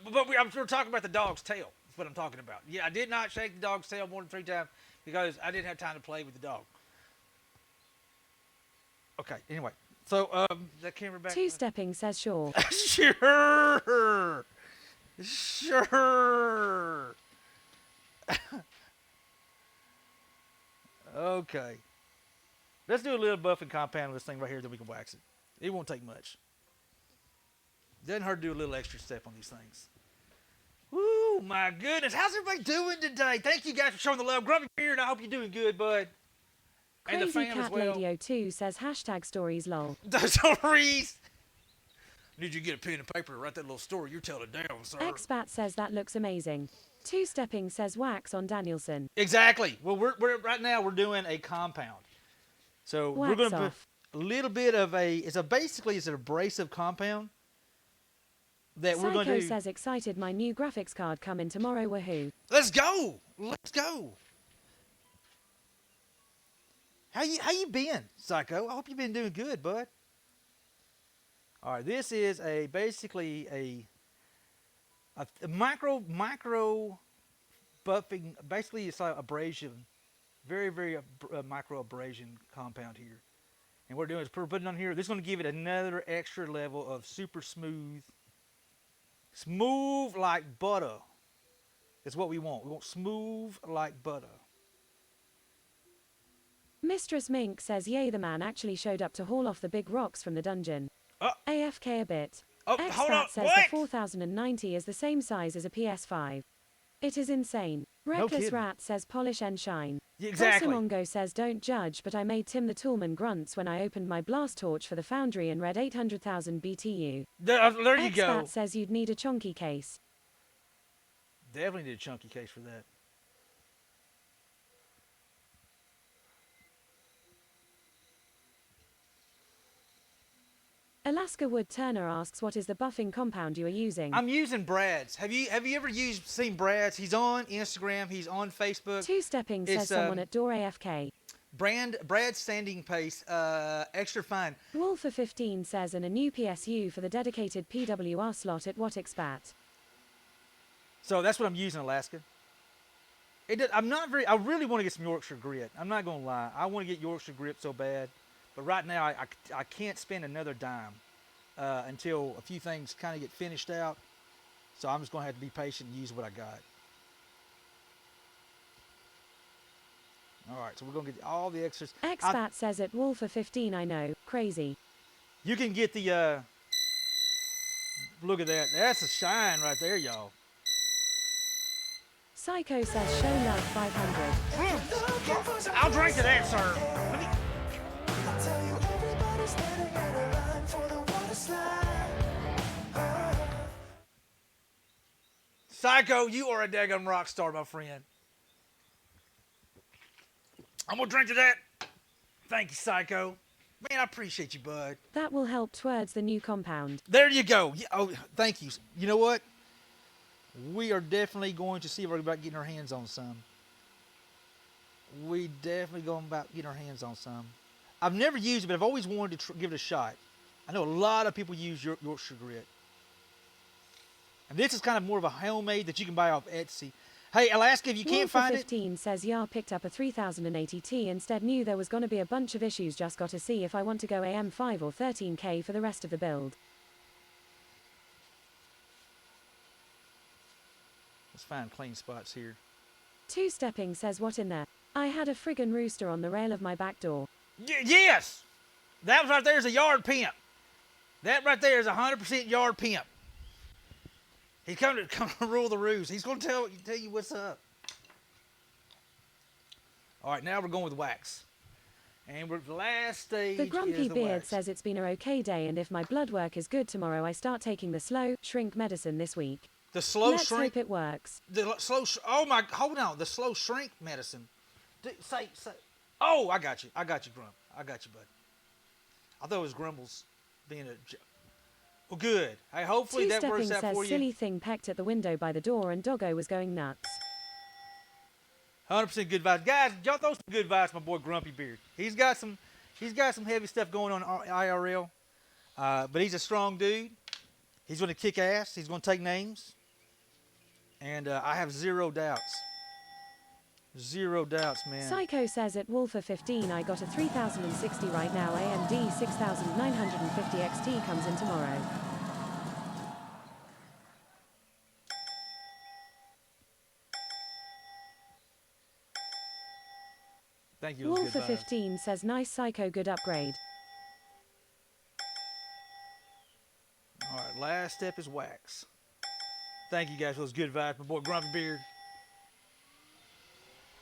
We're talking about the dog's tail. That's what I'm talking about. Yeah, I did not shake the dog's tail more than 3 times because I didn't have time to play with the dog. Okay, anyway. So, that camera back? Two-stepping says, sure. Sure. Sure. Okay. Let's do a little buffing compound with this thing right here, then we can wax it. It won't take much. Doesn't hurt to do a little extra step on these things. Woo, my goodness. How's everybody doing today? Thank you guys for showing the love. Grumpy Beard, I hope you're doing good, bud. And the Crazy fam as Cat well. Lady 02 says, hashtag stories lol. The stories. Need you to get a pen and paper to write that little story you're telling down, sir. Expat says, that looks amazing. Two-stepping says, wax on Danielson. Exactly. Well, we're right now we're doing a compound. So we're Wax going to put off. a little bit of basically it's an abrasive compound that we're going Psycho to do. says, excited, my new graphics card coming tomorrow, woohoo. Let's go. Let's go. How you been, Psycho? I hope you've been doing good, bud. All right, this is basically a micro buffing. Basically, it's like abrasion, very micro abrasion compound here. And what we're doing is we're putting on here. This is going to give it another extra level of super smooth like butter. Is what we want. We want smooth like butter. Mistress Mink says, yay, the man actually showed up to haul off the big rocks from the dungeon. Oh. AFK a bit. Oh, hold on. Expat says What? the 4090 is the same size as a PS5. It is insane. Reckless kidding. Rat says, polish and shine. Exactly. Mongo says, don't judge, but I made Tim the Toolman grunts when I opened my blast torch for the foundry and read 800,000 BTU. There you go. Expat says you'd need a chonky case. Definitely need a chunky case for that. Alaska Wood Turner asks, what is the buffing compound you are using? I'm using Brad's. Have you ever seen Brad's? He's on Instagram. He's on Facebook. Two-stepping says It's, someone at door AFK. Brad's sanding paste, extra fine. Wolfer15 says, and a new PSU for the dedicated PWR slot at what expat? So that's what I'm using, Alaska. I really want to get some Yorkshire grit. I'm not going to lie. I want to get Yorkshire grit so bad. But right now, I can't spend another dime until a few things kind of get finished out. So I'm just going to have to be patient and use what I got. All right, so we're going to get all the extras. Expat says at Wolfer15, I know. Crazy. You can get the, look at that. That's a shine right there, y'all. Psycho says, show love 500. I'll drink to that, sir. Let me... Psycho, you are a daggum rock star, my friend. I'm gonna drink to that. Thank you, Psycho. Man, I appreciate you, bud. That will help towards the new compound. There you go. Yeah, oh, thank you. You know what? We are definitely going to see if we're about getting our hands on some. We definitely going about getting our hands on some. I've never used it, but I've always wanted to give it a shot. I know a lot of people use Yorkshire grit. And this is kind of more of a homemade that you can buy off Etsy. Hey, Alaska, if you can't find it... 15 says, Yar picked up a 3080T, instead knew there was going to be a bunch of issues, just got to see if I want to go AM5 or 13K for the rest of the build. Let's find clean spots here. Two-stepping says, what in there? I had a friggin' rooster on the rail of my back door. Yes! That right there is a yard pimp. That right there is 100% yard pimp. He's coming to rule the roost. He's going to tell you what's up. All right, now we're going with wax. And the last stage The grumpy is the beard wax. says it's been a okay day, and if my blood work is good tomorrow, I start taking the slow shrink medicine this week. The slow Let's shrink. hope it works. Oh my, hold on. The slow shrink medicine. Say. Oh, I got you, Grump. I got you, bud. I thought it was Grumbles being a... Well, good. Hey, hopefully that works Two-stepping out says for you. silly thing pecked at the window by the door and doggo was going nuts. 100% good vibes, guys. Y'all throw some good vibes to my boy Grumpy Beard. He's got some heavy stuff going on IRL, but he's a strong dude. He's going to kick ass. He's going to take names, and I have zero doubts. Zero doubts, man. Psycho says at Wolfer 15 I got a 3060 right now. AMD 6950 XT comes in tomorrow. Thank you. Wolfer 15 says nice Psycho, good upgrade. All right, last step is wax. Thank you guys for those good vibes, my boy Grumpy Beard.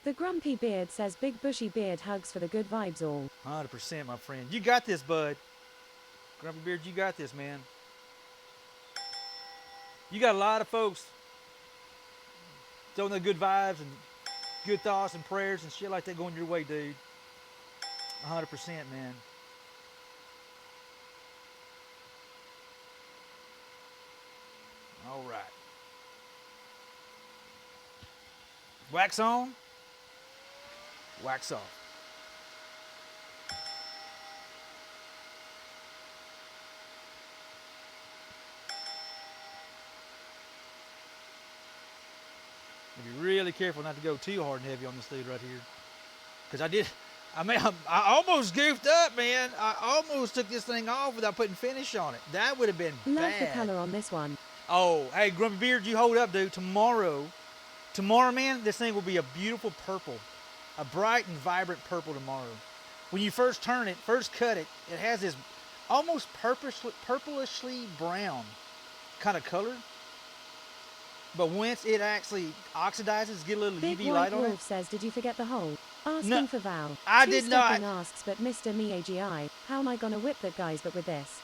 The Grumpy Beard says big bushy beard hugs for the good vibes all. 100%, my friend. You got this, bud. Grumpy Beard, you got this, man. You got a lot of folks throwing the good vibes and good thoughts and prayers and shit like that going your way, dude. 100%, man. All right. Wax on. Wax off. Be really careful not to go too hard and heavy on this dude right here. Because I almost goofed up, man. I almost took this thing off without putting finish on it. That would have been Love bad. the color on this one. Oh, hey, Grumpy Beard, you hold up, dude. Tomorrow, man, this thing will be a beautiful purple. A bright and vibrant purple tomorrow. When you first cut it, it has this almost purplishly brown kind of color. But once it actually oxidizes, get a little Big UV White light on Wolf it. said, did you forget the hole? Asking No, for Val. I did not. Two-stepping asks, but Mr. Miyagi, how am I gonna whip that guys but with this?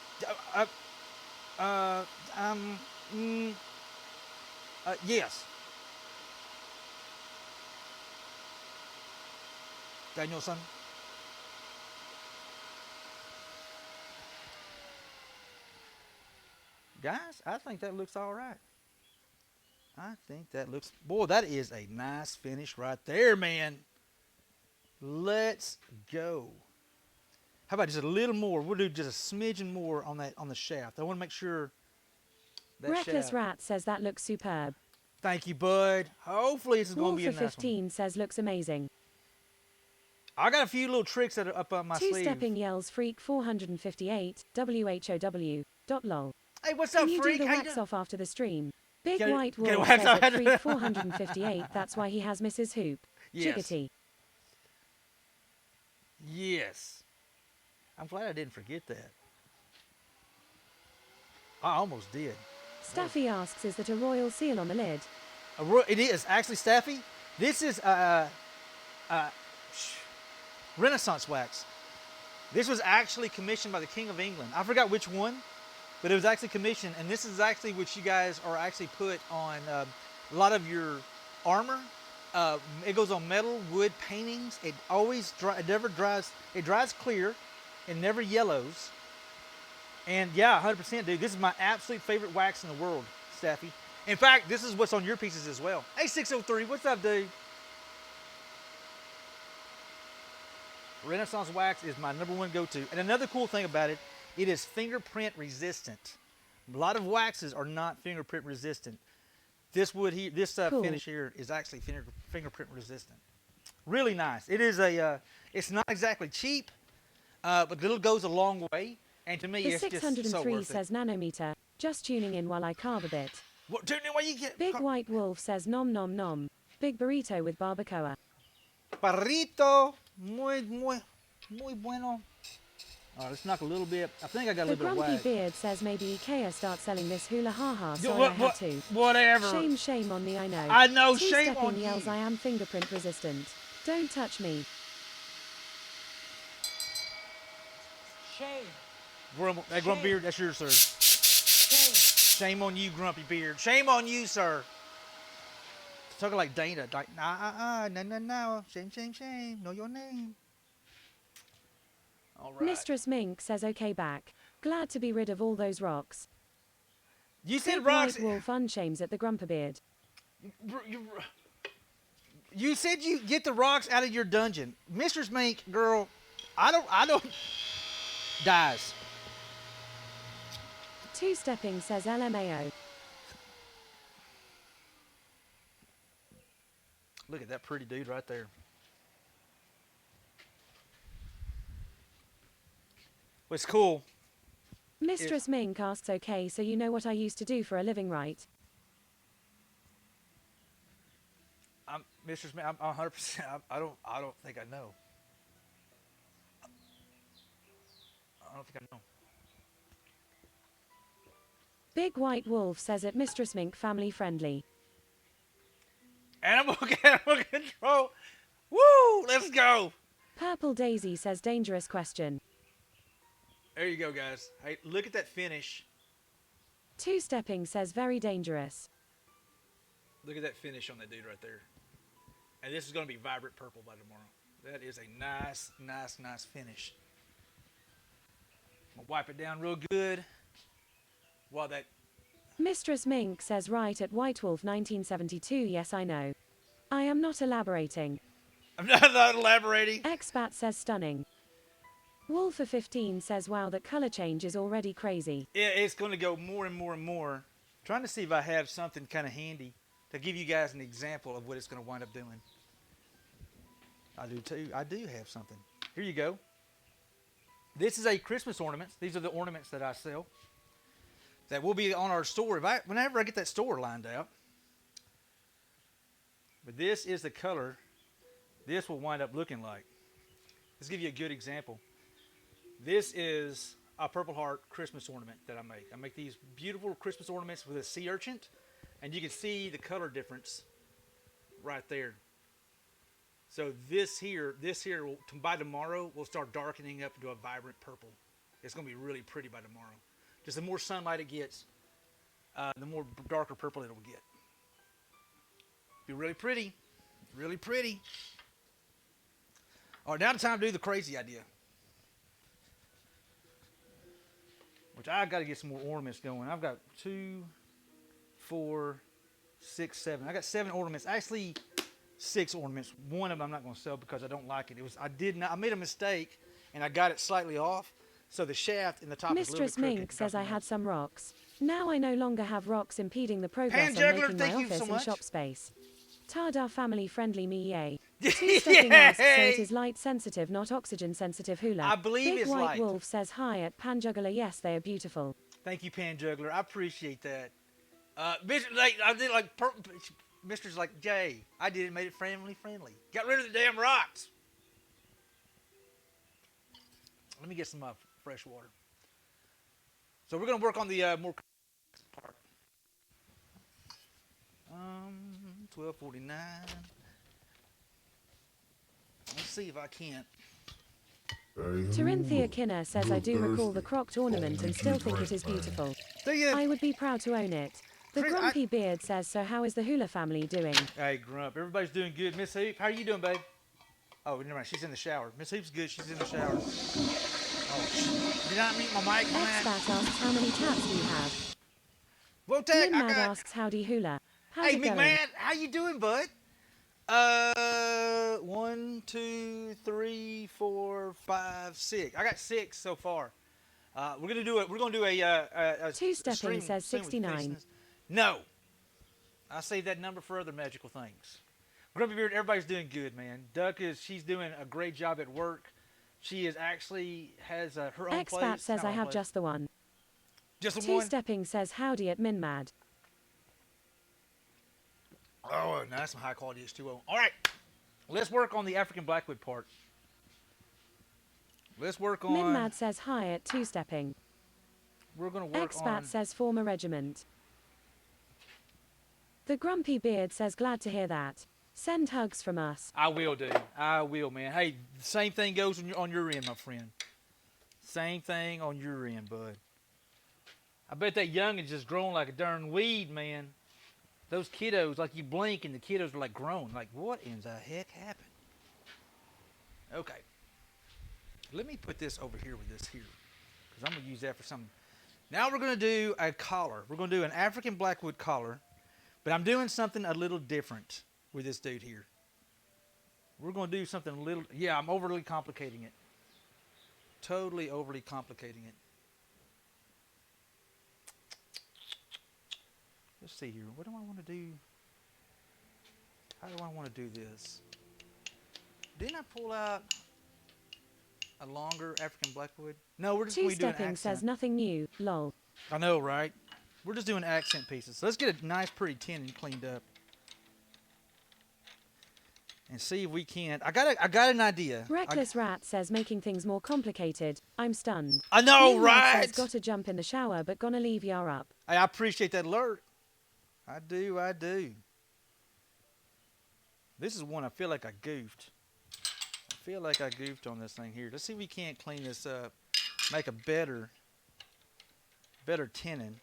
Yes. Daniel-san. Guys, I think that looks all right. I think that looks... Boy, that is a nice finish right there, man. Let's go. How about just a little more? We'll do just a smidgen more on the shaft. I want to make sure that Reckless shaft... Rat says that looks superb. Thank you, bud. Hopefully this is going to be a Wolfer nice 15 says looks amazing. one. I got a few little tricks that are up on my sleeve. Two-stepping yells Freak 458, WHOW.lol. Hey, what's up, Can you Freak? do the How you wax doing? off after the stream? Big Get it- White get it Wolf waxed says off. at Freak 458, that's why he has Mrs. Hoop. Yes. Jiggity. Yes. I'm glad I didn't forget that. I almost did. Staffy asks, is that a royal seal on the lid? It is actually, Staffy. This is Renaissance wax. This was actually commissioned by the King of England. I forgot which one, but it was actually commissioned, and this is actually what you guys are actually put on a lot of your armor. It goes on metal, wood, paintings. It always it never dries. It dries clear, and never yellows. And yeah, 100%, dude. This is my absolute favorite wax in the world, Staffy. In fact, this is what's on your pieces as well. Hey, 603, what's up, dude? Renaissance wax is my #1 go-to. And another cool thing about it, it is fingerprint resistant. A lot of waxes are not fingerprint resistant. This wood here, this Cool. finish here is actually fingerprint resistant. Really nice. It is it's not exactly cheap, but it goes a long way. And to me, The it's just so 603 worth it. says nanometer, just tuning in while I carve a bit. What, tune in while you get Big White Wolf says nom nom nom. Big burrito with barbacoa. Parrito, muy bueno. All right, let's knock a little bit. I think I got a The little bit of Grumpy wax. Beard says maybe Ikea start selling this hula ha-ha, Yo, sorry I had to. whatever. Shame on me, I know. I know, shame Two-stepping on yells, you. I am fingerprint resistant. Don't touch me. Shame. Hey, Grumpy Beard, that's yours, sir. Shame. Shame on you, Grumpy Beard. Shame on you, sir. Talking like Dana. Like, no. Shame. Know your name. All right. Mistress Mink says okay back. Glad to be rid of all those rocks. You said Big rocks. White Wolf unshames at the Grumpy Beard. You said you get the rocks out of your dungeon. Mistress Mink, girl, I don't, dies. Two-stepping says LMAO. Look at that pretty dude right there. What's cool, Mistress Mink asks, okay, so you know what I used to do for a living, right? Mistress Mink, I'm 100%, I don't think I know. I don't think I know. Big White Wolf says it Mistress Mink family friendly. Animal control. Woo! Let's go. Purple Daisy says dangerous question. There you go, guys. Hey, look at that finish. Two-stepping says very dangerous. Look at that finish on that dude right there. And this is going to be vibrant purple by tomorrow. That is a nice finish. I'm going to wipe it down real good. While that... Mistress Mink says right at White Wolf 1972, yes I know. I am not elaborating. I'm not elaborating. Expat says stunning. Wolfer 15 says wow, that color change is already crazy. Yeah, it's going to go more and more and more. I'm trying to see if I have something kind of handy to give you guys an example of what it's going to wind up doing. I do too. I do have something. Here you go. This is a Christmas ornament. These are the ornaments that I sell. That will be on our store whenever I get that store lined out. But this is the color this will wind up looking like. Let's give you a good example. This is a Purple Heart Christmas ornament that I make. I make these beautiful Christmas ornaments with a sea urchin, and you can see the color difference right there. So this here will, by tomorrow, will start darkening up into a vibrant purple. It's going to be really pretty by tomorrow. Just the more sunlight it gets, the more darker purple it'll get. Be really pretty. Really pretty. All right, now it's time to do the crazy idea. Which I got to get some more ornaments going. I've got 2, 4, 6, 7. I got 7 ornaments. Actually, 6 ornaments. One of them I'm not going to sell because I don't like it. I made a mistake and I got it slightly off. So the shaft in the top is a little bit Mistress crooked. Mink says I had some rocks. Now I no longer have rocks impeding the progress Pan on Juggler, making thank my you so office and much. shop space. Tada family friendly me yay. Two-stepping asks, so it is light sensitive, not oxygen sensitive hula. I believe Big it's White light. Wolf says hi at Pan Juggler, yes they are beautiful. Thank you, Pan Juggler. I appreciate that. I did Mister's like, Jay, I did it, made it family friendly. Got rid of the damn rocks. Let me get some fresh water. So we're going to work on the more part. 1249. Let's see if I can't. Terinthia Kinner says I do recall the crocked ornament and still think it is beautiful. Do you? I would be proud to own it. The Chris, Grumpy Beard says, so how is the hula family doing? Hey, Grump. Everybody's doing good. Miss Hoop, how are you doing, babe? Oh, never mind. She's in the shower. Miss Hoop's good. She's in the shower. Oh, did I mute my mic on that? Expat asks how many taps do you have? Well, Tech, I Minmad got... asks howdy hula. How's Hey, it going? McMahon, how you doing, bud? 1, 2, 3, 4, 5, 6. I got 6 so far. We're gonna do a Two-stepping stream says soon with 69. Faces. No, I save that number for other magical things. Grumpy Beard, everybody's doing good, man. She's doing a great job at work. She is actually has her own place. Expat says I have just the one. Just the one. Two-stepping says howdy at Minmad. Oh, no, that's some high quality H2O. All right, let's work on the African Blackwood part. Let's work on. Minmad says hi at two-stepping. We're gonna work Expat on. says former regiment. The Grumpy Beard says glad to hear that. Send hugs from us. I will, dude. I will, man. Hey, the same thing goes on your end, my friend. Same thing on your end, bud. I bet that youngin's just growing like a darn weed, man. Those kiddos, like you blink and the kiddos are like grown. Like, what in the heck happened? Okay. Let me put this over here with this here. Because I'm going to use that for something. Now we're going to do a collar. We're going to do an African Blackwood collar. But I'm doing something a little different with this dude here. We're going to do something a little... Yeah, I'm overly complicating it. Totally overly complicating it. Let's see here. What do I want to do? How do I want to do this? Didn't I pull out a longer African blackwood? No, we're just going to do an Two-stepping accent. says nothing new, lol. I know, right? We're just doing accent pieces. So let's get a nice, pretty tenon cleaned up. And see if we can't. I got an idea. Reckless Rat says making things more complicated. I'm stunned. I know, Moonlight right? says gotta jump in the shower, but gonna leave Yar up. I appreciate that alert. I do. This is one I feel like I goofed. I feel like I goofed on this thing here. Let's see if we can't clean this up. Make a better tenon.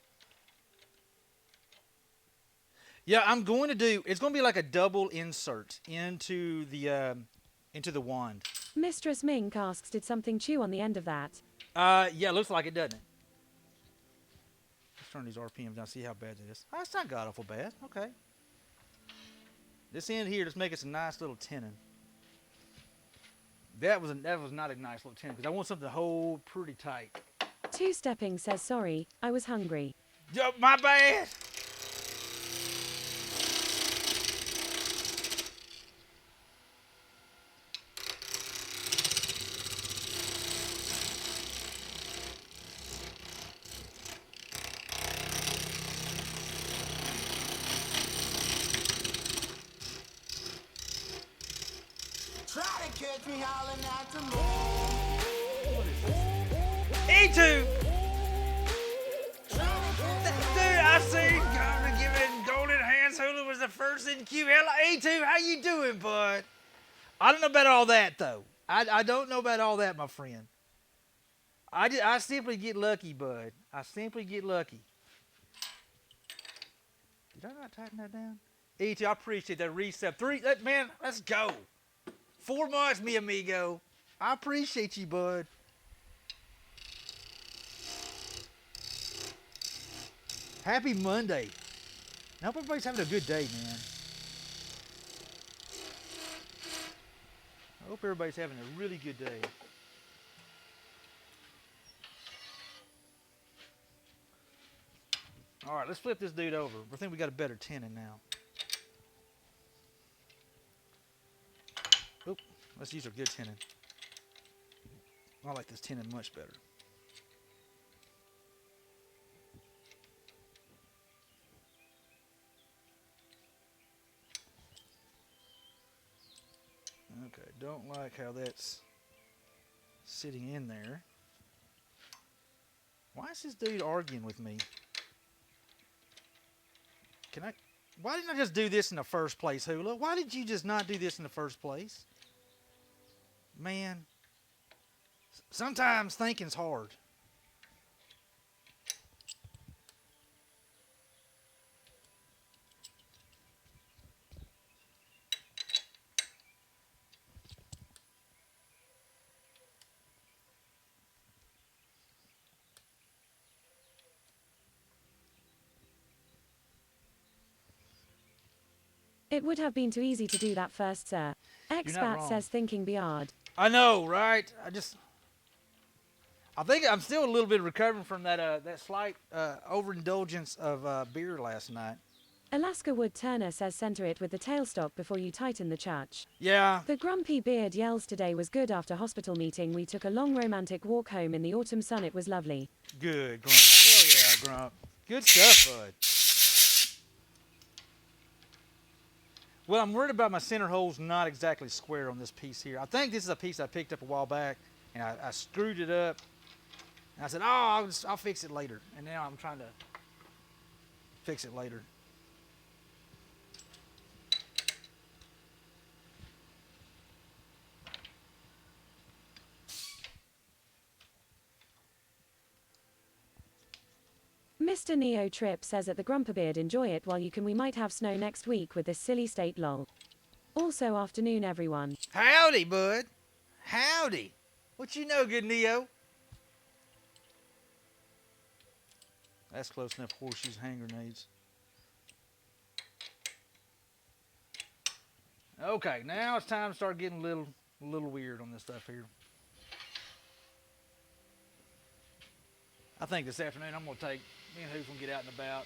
Yeah, I'm going to do, it's going to be like a double insert into the wand. Mistress Mink asks, did something chew on the end of that? Yeah, looks like it, doesn't it? Let's turn these RPMs down, see how bad it is. Oh, it's not god awful bad. Okay. This end here, just make us a nice little tenon. That was not a nice little tenon, because I want something to hold pretty tight. Two-stepping says sorry, I was hungry. Yo, my bad! Try to catch me howling at the moon. E2! Dude, I seen Governor giving Golden Hands Hula was the first in queue. Hello, E2, how you doing, bud? I don't know about all that, though. I don't know about all that, my friend. I simply get lucky, bud. I simply get lucky. Did I not tighten that down? E2, I appreciate that reset. Man, let's go. 4 months, mi amigo. I appreciate you, bud. Happy Monday. I hope everybody's having a good day, man. I hope everybody's having a really good day. All right, let's flip this dude over. I think we got a better tenon now. Oop, let's use a good tenon. I like this tenon much better. Okay, don't like how that's sitting in there. Why is this dude arguing with me? Why didn't I just do this in the first place, Hula? Why did you just not do this in the first place? Man, sometimes thinking's hard. It would have been too easy to do that first, sir. Expat wrong. says thinking beyond. I know, right? I think I'm still a little bit recovering from that slight overindulgence of beer last night. Alaska Wood Turner says center it with the tailstock before you tighten the church. Yeah. The grumpy beard yells today was good after hospital meeting. We took a long romantic walk home in the autumn sun. It was lovely. Good, Grump. Hell yeah, Grump. Good stuff, bud. Well, I'm worried about my center holes not exactly square on this piece here. I think this is a piece I picked up a while back, and I screwed it up. And I said, oh, I'll fix it later. And now I'm trying to fix it later. Mr. Neo Trip says at the Grumpabeard, enjoy it while you can. We might have snow next week with this silly state, lol. Also, afternoon, everyone. Howdy, bud. Howdy. What you know, good Neo? That's close enough. Horseshoes, hand grenades. Okay, now it's time to start getting a little weird on this stuff here. I think this afternoon I'm gonna take me and Hoof and get out and about.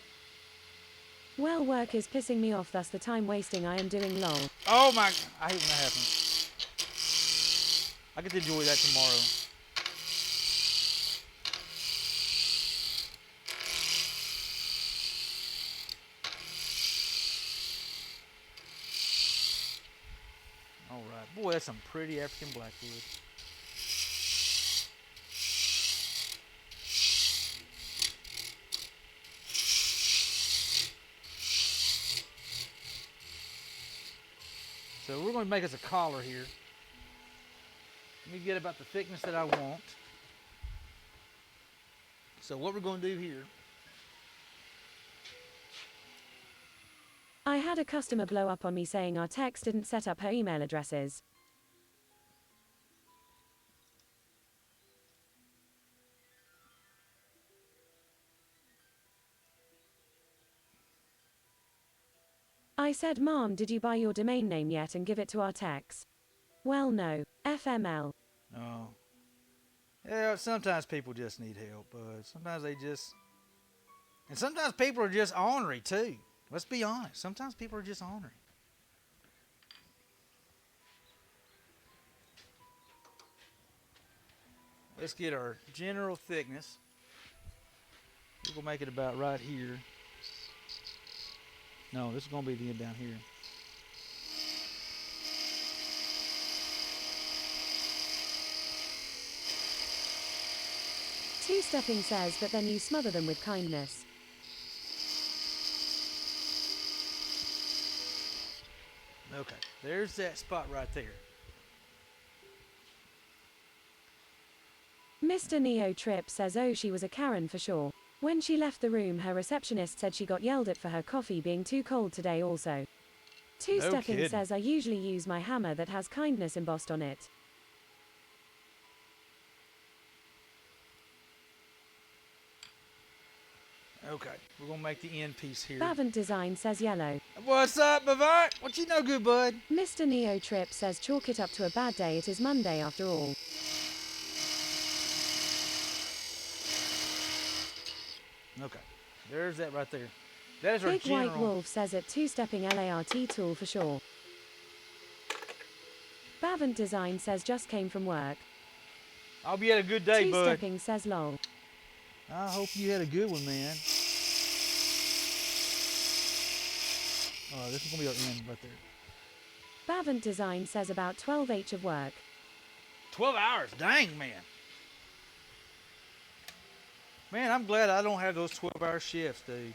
Well, work is pissing me off, thus the time wasting I am doing lol. Oh my! I hate when that happens. I get to enjoy that tomorrow. All right, boy, that's some pretty African blackwood. So we're going to make us a collar here. Let me get about the thickness that I want. So what we're going to do here. I had a customer blow up on me saying our text didn't set up her email addresses. I said, Mom, did you buy your domain name yet and give it to our techs? Well, no. FML. Oh. Yeah, sometimes people just need help, but sometimes they just... And sometimes people are just ornery, too. Let's be honest. Sometimes people are just ornery. Let's get our general thickness. We're going to make it about right here. No, this is going to be the end down here. Two-stepping says, but then you smother them with kindness. Okay, there's that spot right there. Mr. Neo Trip says, oh, she was a Karen for sure. When she left the room, her receptionist said she got yelled at for her coffee being too cold today also. Two-stepping kidding. says, I usually use my hammer that has kindness embossed on it. Okay, we're going to make the end piece here. Bavant Design says yellow. What's up, Bavant? What you know, good bud? Mr. Neo Trip says, chalk it up to a bad day, it is Monday after all. Okay, there's that right there. That is our Big general... White Wolf says it, two-stepping LART tool for sure. Bavant Design says just came from work. I hope you had a good day, bud. Two-stepping says lol. I hope you had a good one, man. Oh, this is going to be our end right there. Bavant Design says about 12h of work. 12 hours, dang, man. Man, I'm glad I don't have those 12-hour shifts, dude.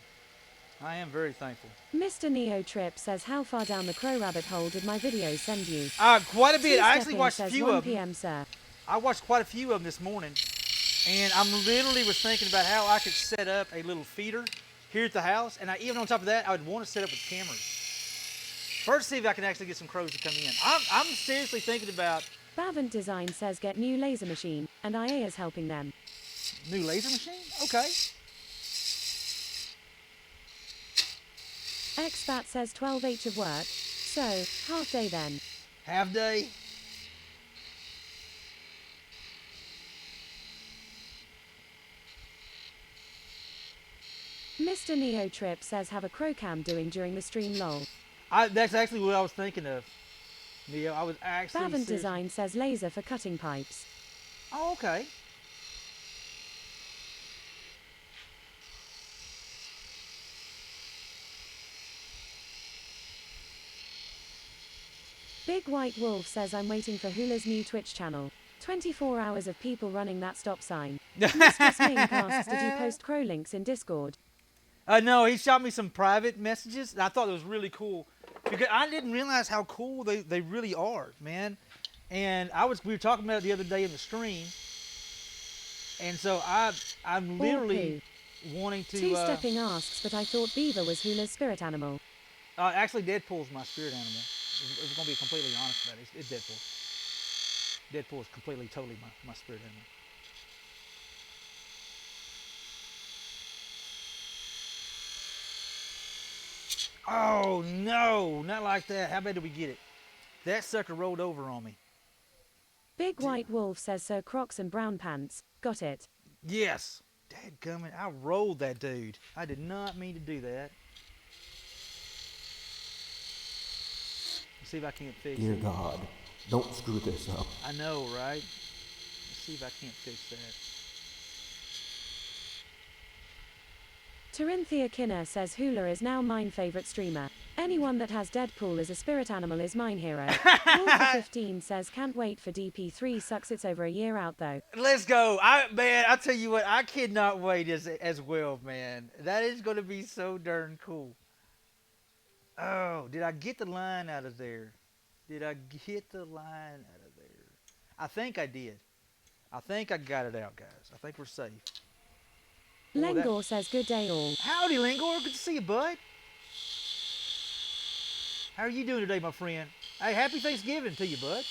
I am very thankful. Mr. Neo Trip says, how far down the crow rabbit hole did my videos send you? Quite a bit. I actually Two-stepping watched a says few 1 of them. p.m. sir. I watched quite a few of them this morning, and I'm literally was thinking about how I could set up a little feeder here at the house, and even on top of that, I would want to set up with cameras. First, see if I can actually get some crows to come in. I'm seriously thinking about... Bavant Design says get new laser machine, and IA is helping them. New laser machine? Okay. Expat says 12h of work. So, half day then. Half day. Mr. Neo Trip says have a crow cam doing during the stream lol. That's actually what I was thinking of. Neo, I was actually... Bavant Design says laser for cutting pipes. Oh, okay. Big White Wolf says I'm waiting for Hula's new Twitch channel. 24 hours of people running that stop sign. Mistress Ming asks, did you post crow links in Discord? No, he shot me some private messages, and I thought it was really cool. Because I didn't realize how cool they really are, man. And we were talking about it the other day in the stream. And so I'm literally wanting to... Two-stepping asks, but I thought beaver was Hula's spirit animal. Actually, Deadpool's my spirit animal. If we're going to be completely honest about it, it's Deadpool. Deadpool is completely, totally my spirit animal. Oh, no, not like that. How bad did we get it? That sucker rolled over on me. Big White Wolf says so. Crocs and brown pants. Got it. Yes. Dadgummit, I rolled that dude. I did not mean to do that. Let's see if I can't fix Dear it. God, don't screw this up. I know, right? Let's see if I can't fix that. Turinthia Kinner says Hula is now mine favorite streamer. Anyone that has Deadpool as a spirit animal is mine hero. Wolfer15 says can't wait for DP3 sucks. It's over a year out though. Let's go. I tell you what, I cannot wait as well, man. That is going to be so darn cool. Oh, did I get the line out of there? Did I get the line out of there? I think I did. I think I got it out, guys. I think we're safe. Lengor says good day all. Howdy, Lengor. Good to see you, bud. How are you doing today, my friend? Hey, happy Thanksgiving to you, bud.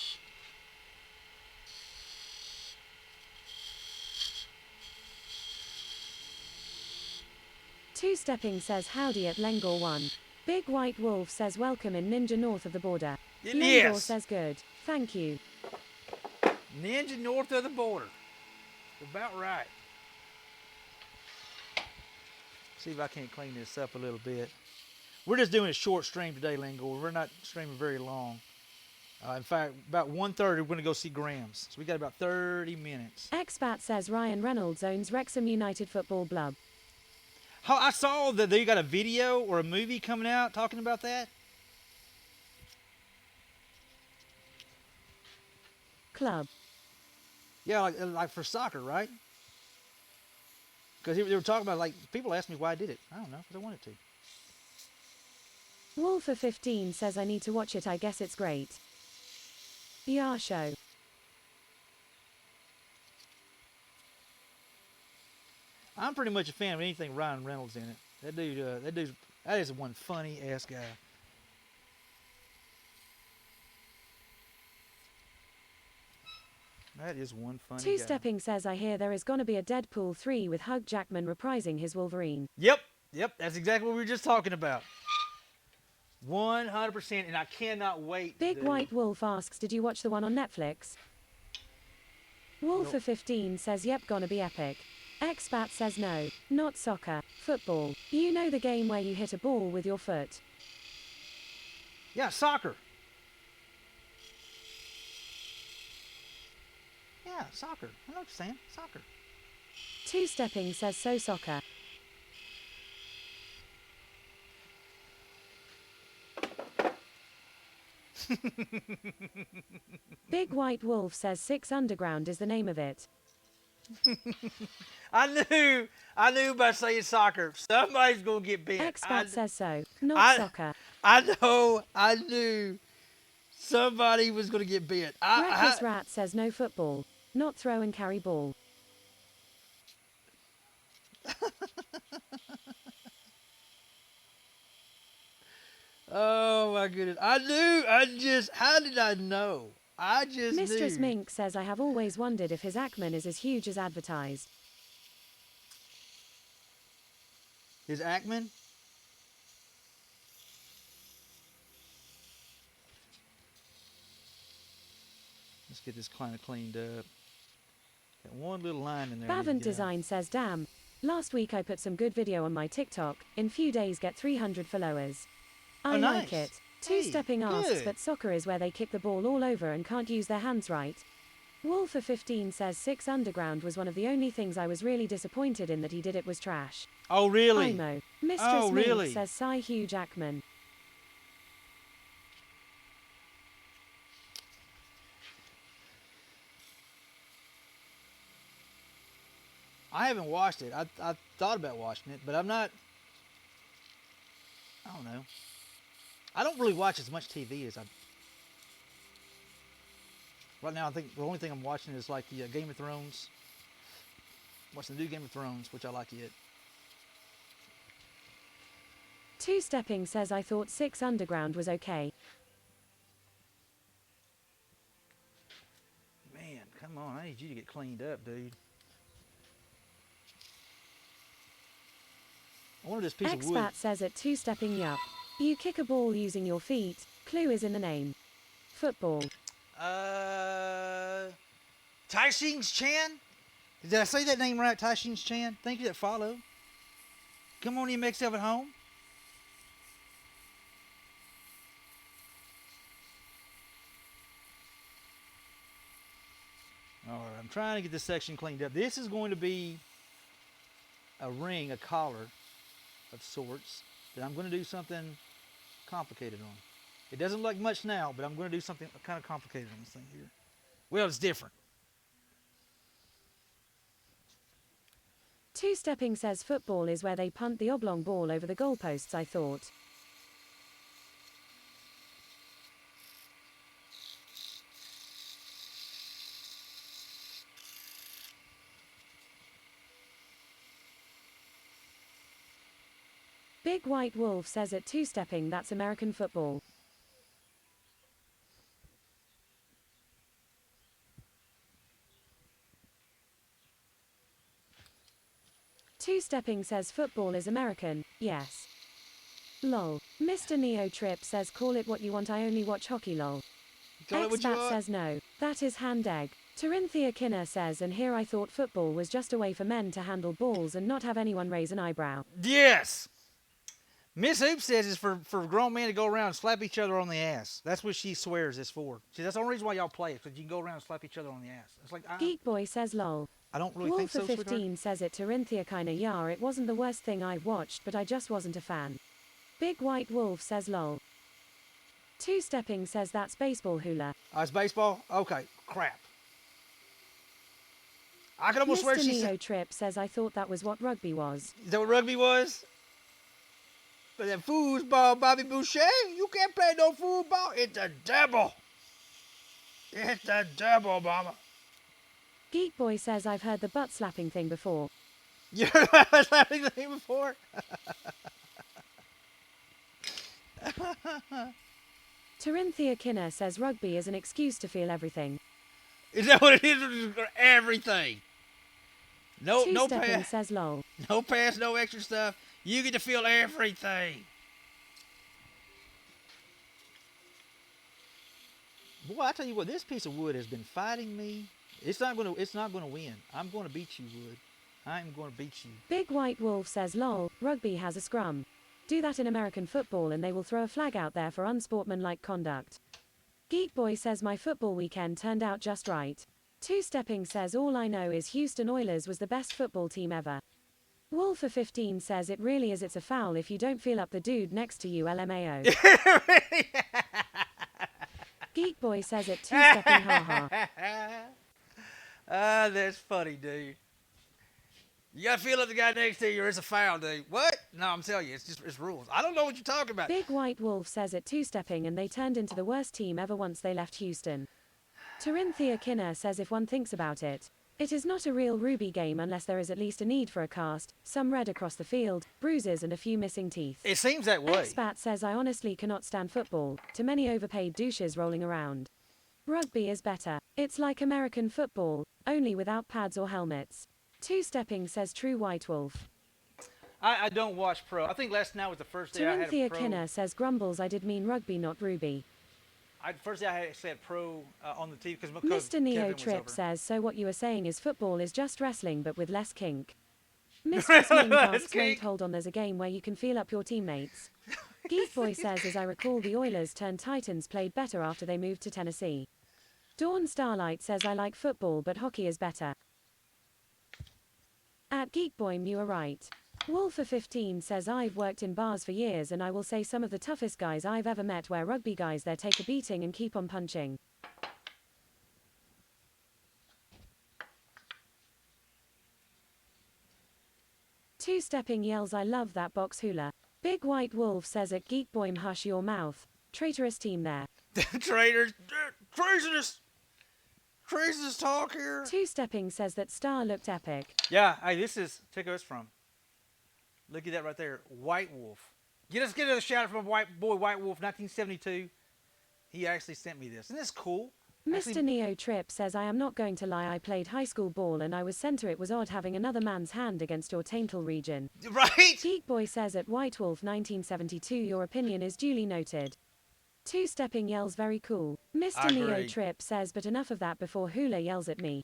Two Stepping says howdy at Lengor 1. Big White Wolf says welcome in Ninja north of the border. Lengor Yes. says good. Thank you. Ninja north of the border. About right. See if I can't clean this up a little bit. We're just doing a short stream today, Lengor. We're not streaming very long. In fact, about 1:30, we're going to go see Grams. So we got about 30 minutes. Expat says Ryan Reynolds owns Wrexham United Football Club. I saw that they got a video or a movie coming out talking about that. Club. Yeah, like for soccer, right? Because they were talking about, like, people asked me why I did it. I don't know, because I wanted to. Wolfer15 says I need to watch it. I guess it's great. BR show. I'm pretty much a fan of anything Ryan Reynolds in it. That is one funny ass guy. That is one funny Two guy. Stepping says I hear there is gonna be a Deadpool 3 with Hugh Jackman reprising his Wolverine. Yep, that's exactly what we were just talking about. 100%, and I cannot wait. Big White Wolf asks, did you watch the one on Netflix? Wolfer15 says yep, gonna be epic. Expat says no, not soccer, football. You know the game where you hit a ball with your foot. Yeah, soccer. Yeah, soccer. I know what you're saying. Soccer. Two Stepping says so soccer. Big White Wolf says 6 Underground is the name of it. I knew by saying soccer, somebody's gonna get bent. Expat says so, not soccer. I knew somebody was gonna get bent. Reckless Rat says no football, not throw and carry ball. Oh my goodness. How did I know? I just Mistress knew. Mink says I have always wondered if his Ackman is as huge as advertised. His Ackman? Let's get this kind of cleaned up. Got one little line in there. I need to Bavant get out. Design says damn. Last week I put some good video on my TikTok. In few days get 300 followers. I Oh, like nice. it. Two Hey, Stepping asks, good. but soccer is where they kick the ball all over and can't use their hands right. Wolfer15 says 6 Underground was one of the only things I was really disappointed in that he did. It was trash. Oh, really? Imo. Mistress Oh, Mink really? says Cy Hugh Jackman. I haven't watched it. I thought about watching it, but I'm not. I don't know. I don't really watch as much TV as I. Right now, I think the only thing I'm watching is like the Game of Thrones. Watching the new Game of Thrones, which I like it. Two Stepping says I thought 6 Underground was okay. Man, come on. I need you to get cleaned up, dude. I wonder if this piece of wood. Expat says at 2 Stepping yup. You kick a ball using your feet. Clue is in the name. Football. Taishing's Chan? Did I say that name right? Taishing's Chan? Thank you that follow. Come on in, make yourself at home. All right, I'm trying to get this section cleaned up. This is going to be a ring, a collar of sorts that I'm going to do something complicated on. It doesn't look much now, but I'm going to do something kind of complicated on this thing here. Well, it's different. Two-stepping says football is where they punt the oblong ball over the goalposts, I thought. Big White Wolf says at two-stepping that's American football. Two-stepping says football is American, yes. Lol. Mr. Neo Trip says call it what you want, I only watch hockey lol. Expat says no, that is hand egg. Tarinthia Kinner says and here I thought football was just a way for men to handle balls and not have anyone raise an eyebrow. Yes! Miss Hoop says it's for grown men to go around and slap each other on the ass. That's what she swears it's for. See, that's the only reason why y'all play it, because you can go around and slap each other on the ass. It's like, Geek Boy says lol. I don't really Wolf think so, for 15 says it Tarinthia kinda yeah, it wasn't the worst thing I've watched, but I just wasn't a fan. Big White Wolf says lol. Two-stepping says that's baseball hula. Oh, it's baseball? Okay, crap. I can almost swear Mr. she Neo said... Trip says I thought that was what rugby was. Is that what rugby was? But that foosball, Bobby Boucher, you can't play no foosball. It's the devil. It's the devil, mama. Geek Boy says I've heard the butt slapping thing before. You heard that slapping thing before? Tarinthia Kinner says rugby is an excuse to feel everything. Is that what it is? Everything. No Two-stepping pass. says lol. No pass, no extra stuff. You get to feel everything. Boy, I tell you what, this piece of wood has been fighting me. It's not gonna win. I'm gonna beat you, wood. I'm gonna beat you. Big White Wolf says lol, rugby has a scrum. Do that in American football and they will throw a flag out there for unsportsmanlike conduct. Geek Boy says my football weekend turned out just right. Two-stepping says all I know is Houston Oilers was the best football team ever. Wolf for 15 says it really is, it's a foul if you don't feel up the dude next to you, LMAO. Geek Boy says it two-stepping haha. Ah, that's funny, dude. You gotta feel up the guy next to you or it's a foul, dude. What? No, I'm telling you, it's rules. I don't know what you're talking about. Big White Wolf says it two-stepping and they turned into the worst team ever once they left Houston. Tarinthia Kinner says if one thinks about it, it is not a real Ruby game unless there is at least a need for a cast, some red across the field, bruises and a few missing teeth. It seems that way. Expat says I honestly cannot stand football, too many overpaid douches rolling around. Rugby is better. It's like American football, only without pads or helmets. Two-stepping says True White Wolf. I don't watch pro. I think last night was the first day I had a Tarinthia pro. Kinner says Grumbles I did mean rugby not Ruby. First day I actually had pro on the TV because Mr. Neo Kevin was Trip over. says so what you are saying is football is just wrestling but with less kink. Mistress Ming asks wait hold on there's a game where you can feel up your teammates. Geek Boy says as I recall the Oilers turned Titans played better after they moved to Tennessee. Dawn Starlight says I like football but hockey is better. At Geek Boy you are right. Wolf for 15 says I've worked in bars for years and I will say some of the toughest guys I've ever met were rugby guys there take a beating and keep on punching. Two-stepping yells I love that box hula. Big White Wolf says at Geek Boy hush your mouth. Traitorous team there. Traitors. Craziness talk here. Two-stepping says that Star looked epic. Yeah, hey, check where it's from. Look at that right there. White Wolf. Let's get another shout out from White Wolf, 1972. He actually sent me this. Isn't this cool? Mr. Neo Trip says I am not going to lie I played high school ball and I was center it was odd having another man's hand against your taintal region. Right? Geek Boy says at White Wolf 1972 your opinion is duly noted. Two-stepping yells very cool. Mr. I Neo agree. Trip says, but enough of that before Hula yells at me.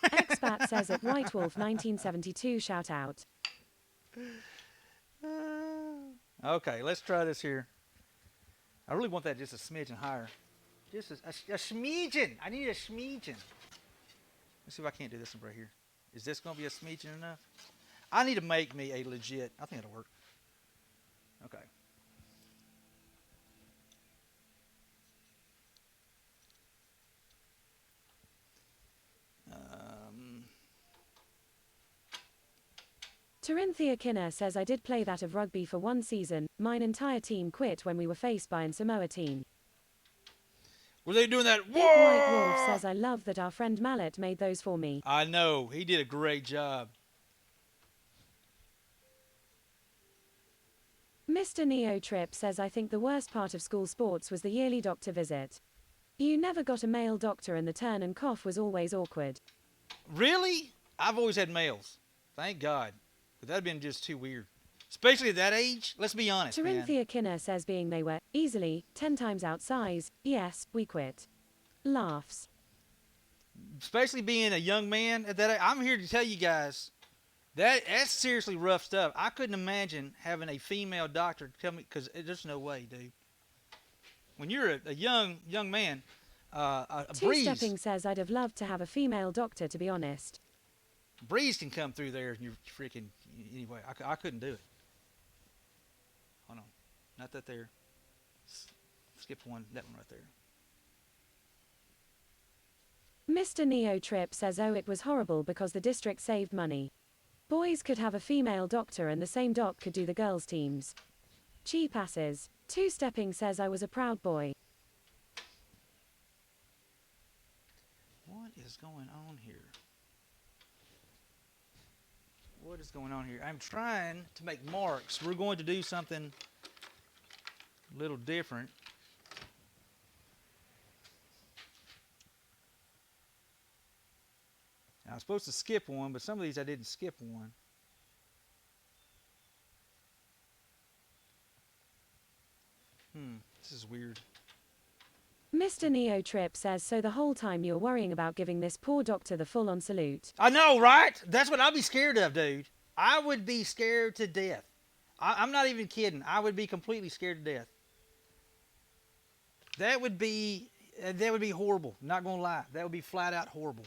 Expat says at White Wolf 1972 shout out. Okay, let's try this here. I really want that just a smidgen higher. Just a smidgen. I need a smidgen. Let's see if I can't do this one right here. Is this going to be a smidgen enough? I need to make me a legit. I think it'll work. Okay. Tarinthia Kinner says I did play that of rugby for one season. Mine entire team quit when we were faced by an Samoa team. Were they doing that? Big White Wolf says I love that our friend Mallet made those for me. I know. He did a great job. Mr. Neo Trip says I think the worst part of school sports was the yearly doctor visit. You never got a male doctor and the turn and cough was always awkward. Really? I've always had males. Thank God. But that'd been just too weird. Especially at that age. Let's be honest, man. Tarinthia Kinner says being they were, easily, 10 times outsize, yes, we quit. Laughs. Especially being a young man at that age. I'm here to tell you guys, that's seriously rough stuff. I couldn't imagine having a female doctor tell me, because there's no way, dude. When you're a young man, a breeze. Two-stepping says I'd have loved to have a female doctor, to be honest. Breeze can come through there and you're freaking, anyway, I couldn't do it. Hold on. Not that there. Skip one, that one right there. Mr. Neo Trip says oh it was horrible because the district saved money. Boys could have a female doctor and the same doc could do the girls' teams. Cheap asses. Two-stepping says I was a proud boy. What is going on here? What is going on here? I'm trying to make marks. We're going to do something a little different. Now, I was supposed to skip one, but some of these I didn't skip one. This is weird. Mr. Neo Trip says so the whole time you're worrying about giving this poor doctor the full-on salute. I know, right? That's what I'd be scared of, dude. I would be scared to death. I'm not even kidding. I would be completely scared to death. That would be horrible. Not gonna lie. That would be flat out horrible.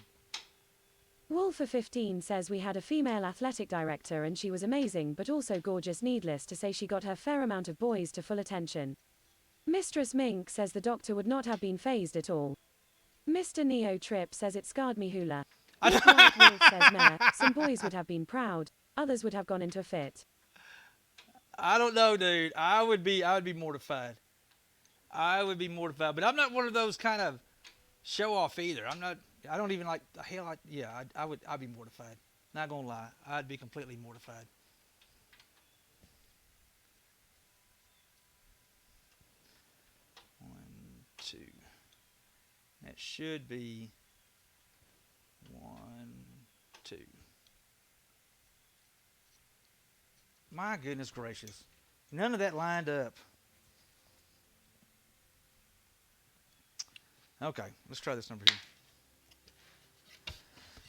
Wolfer15 says we had a female athletic director and she was amazing but also gorgeous. Needless to say she got her fair amount of boys to full attention. Mistress Mink says the doctor would not have been phased at all. Mr. Neo Trip says it scarred me. Hula. Big White Wolf says Meh, some boys would have been proud, others would have gone into a fit. I don't know, dude. I would be mortified. I would be mortified. But I'm not one of those kind of show off either. I don't even like the hell. I'd be mortified. Not gonna lie. I'd be completely mortified. One, two. That should be 1, 2. My goodness gracious. None of that lined up. Okay, let's try this number here.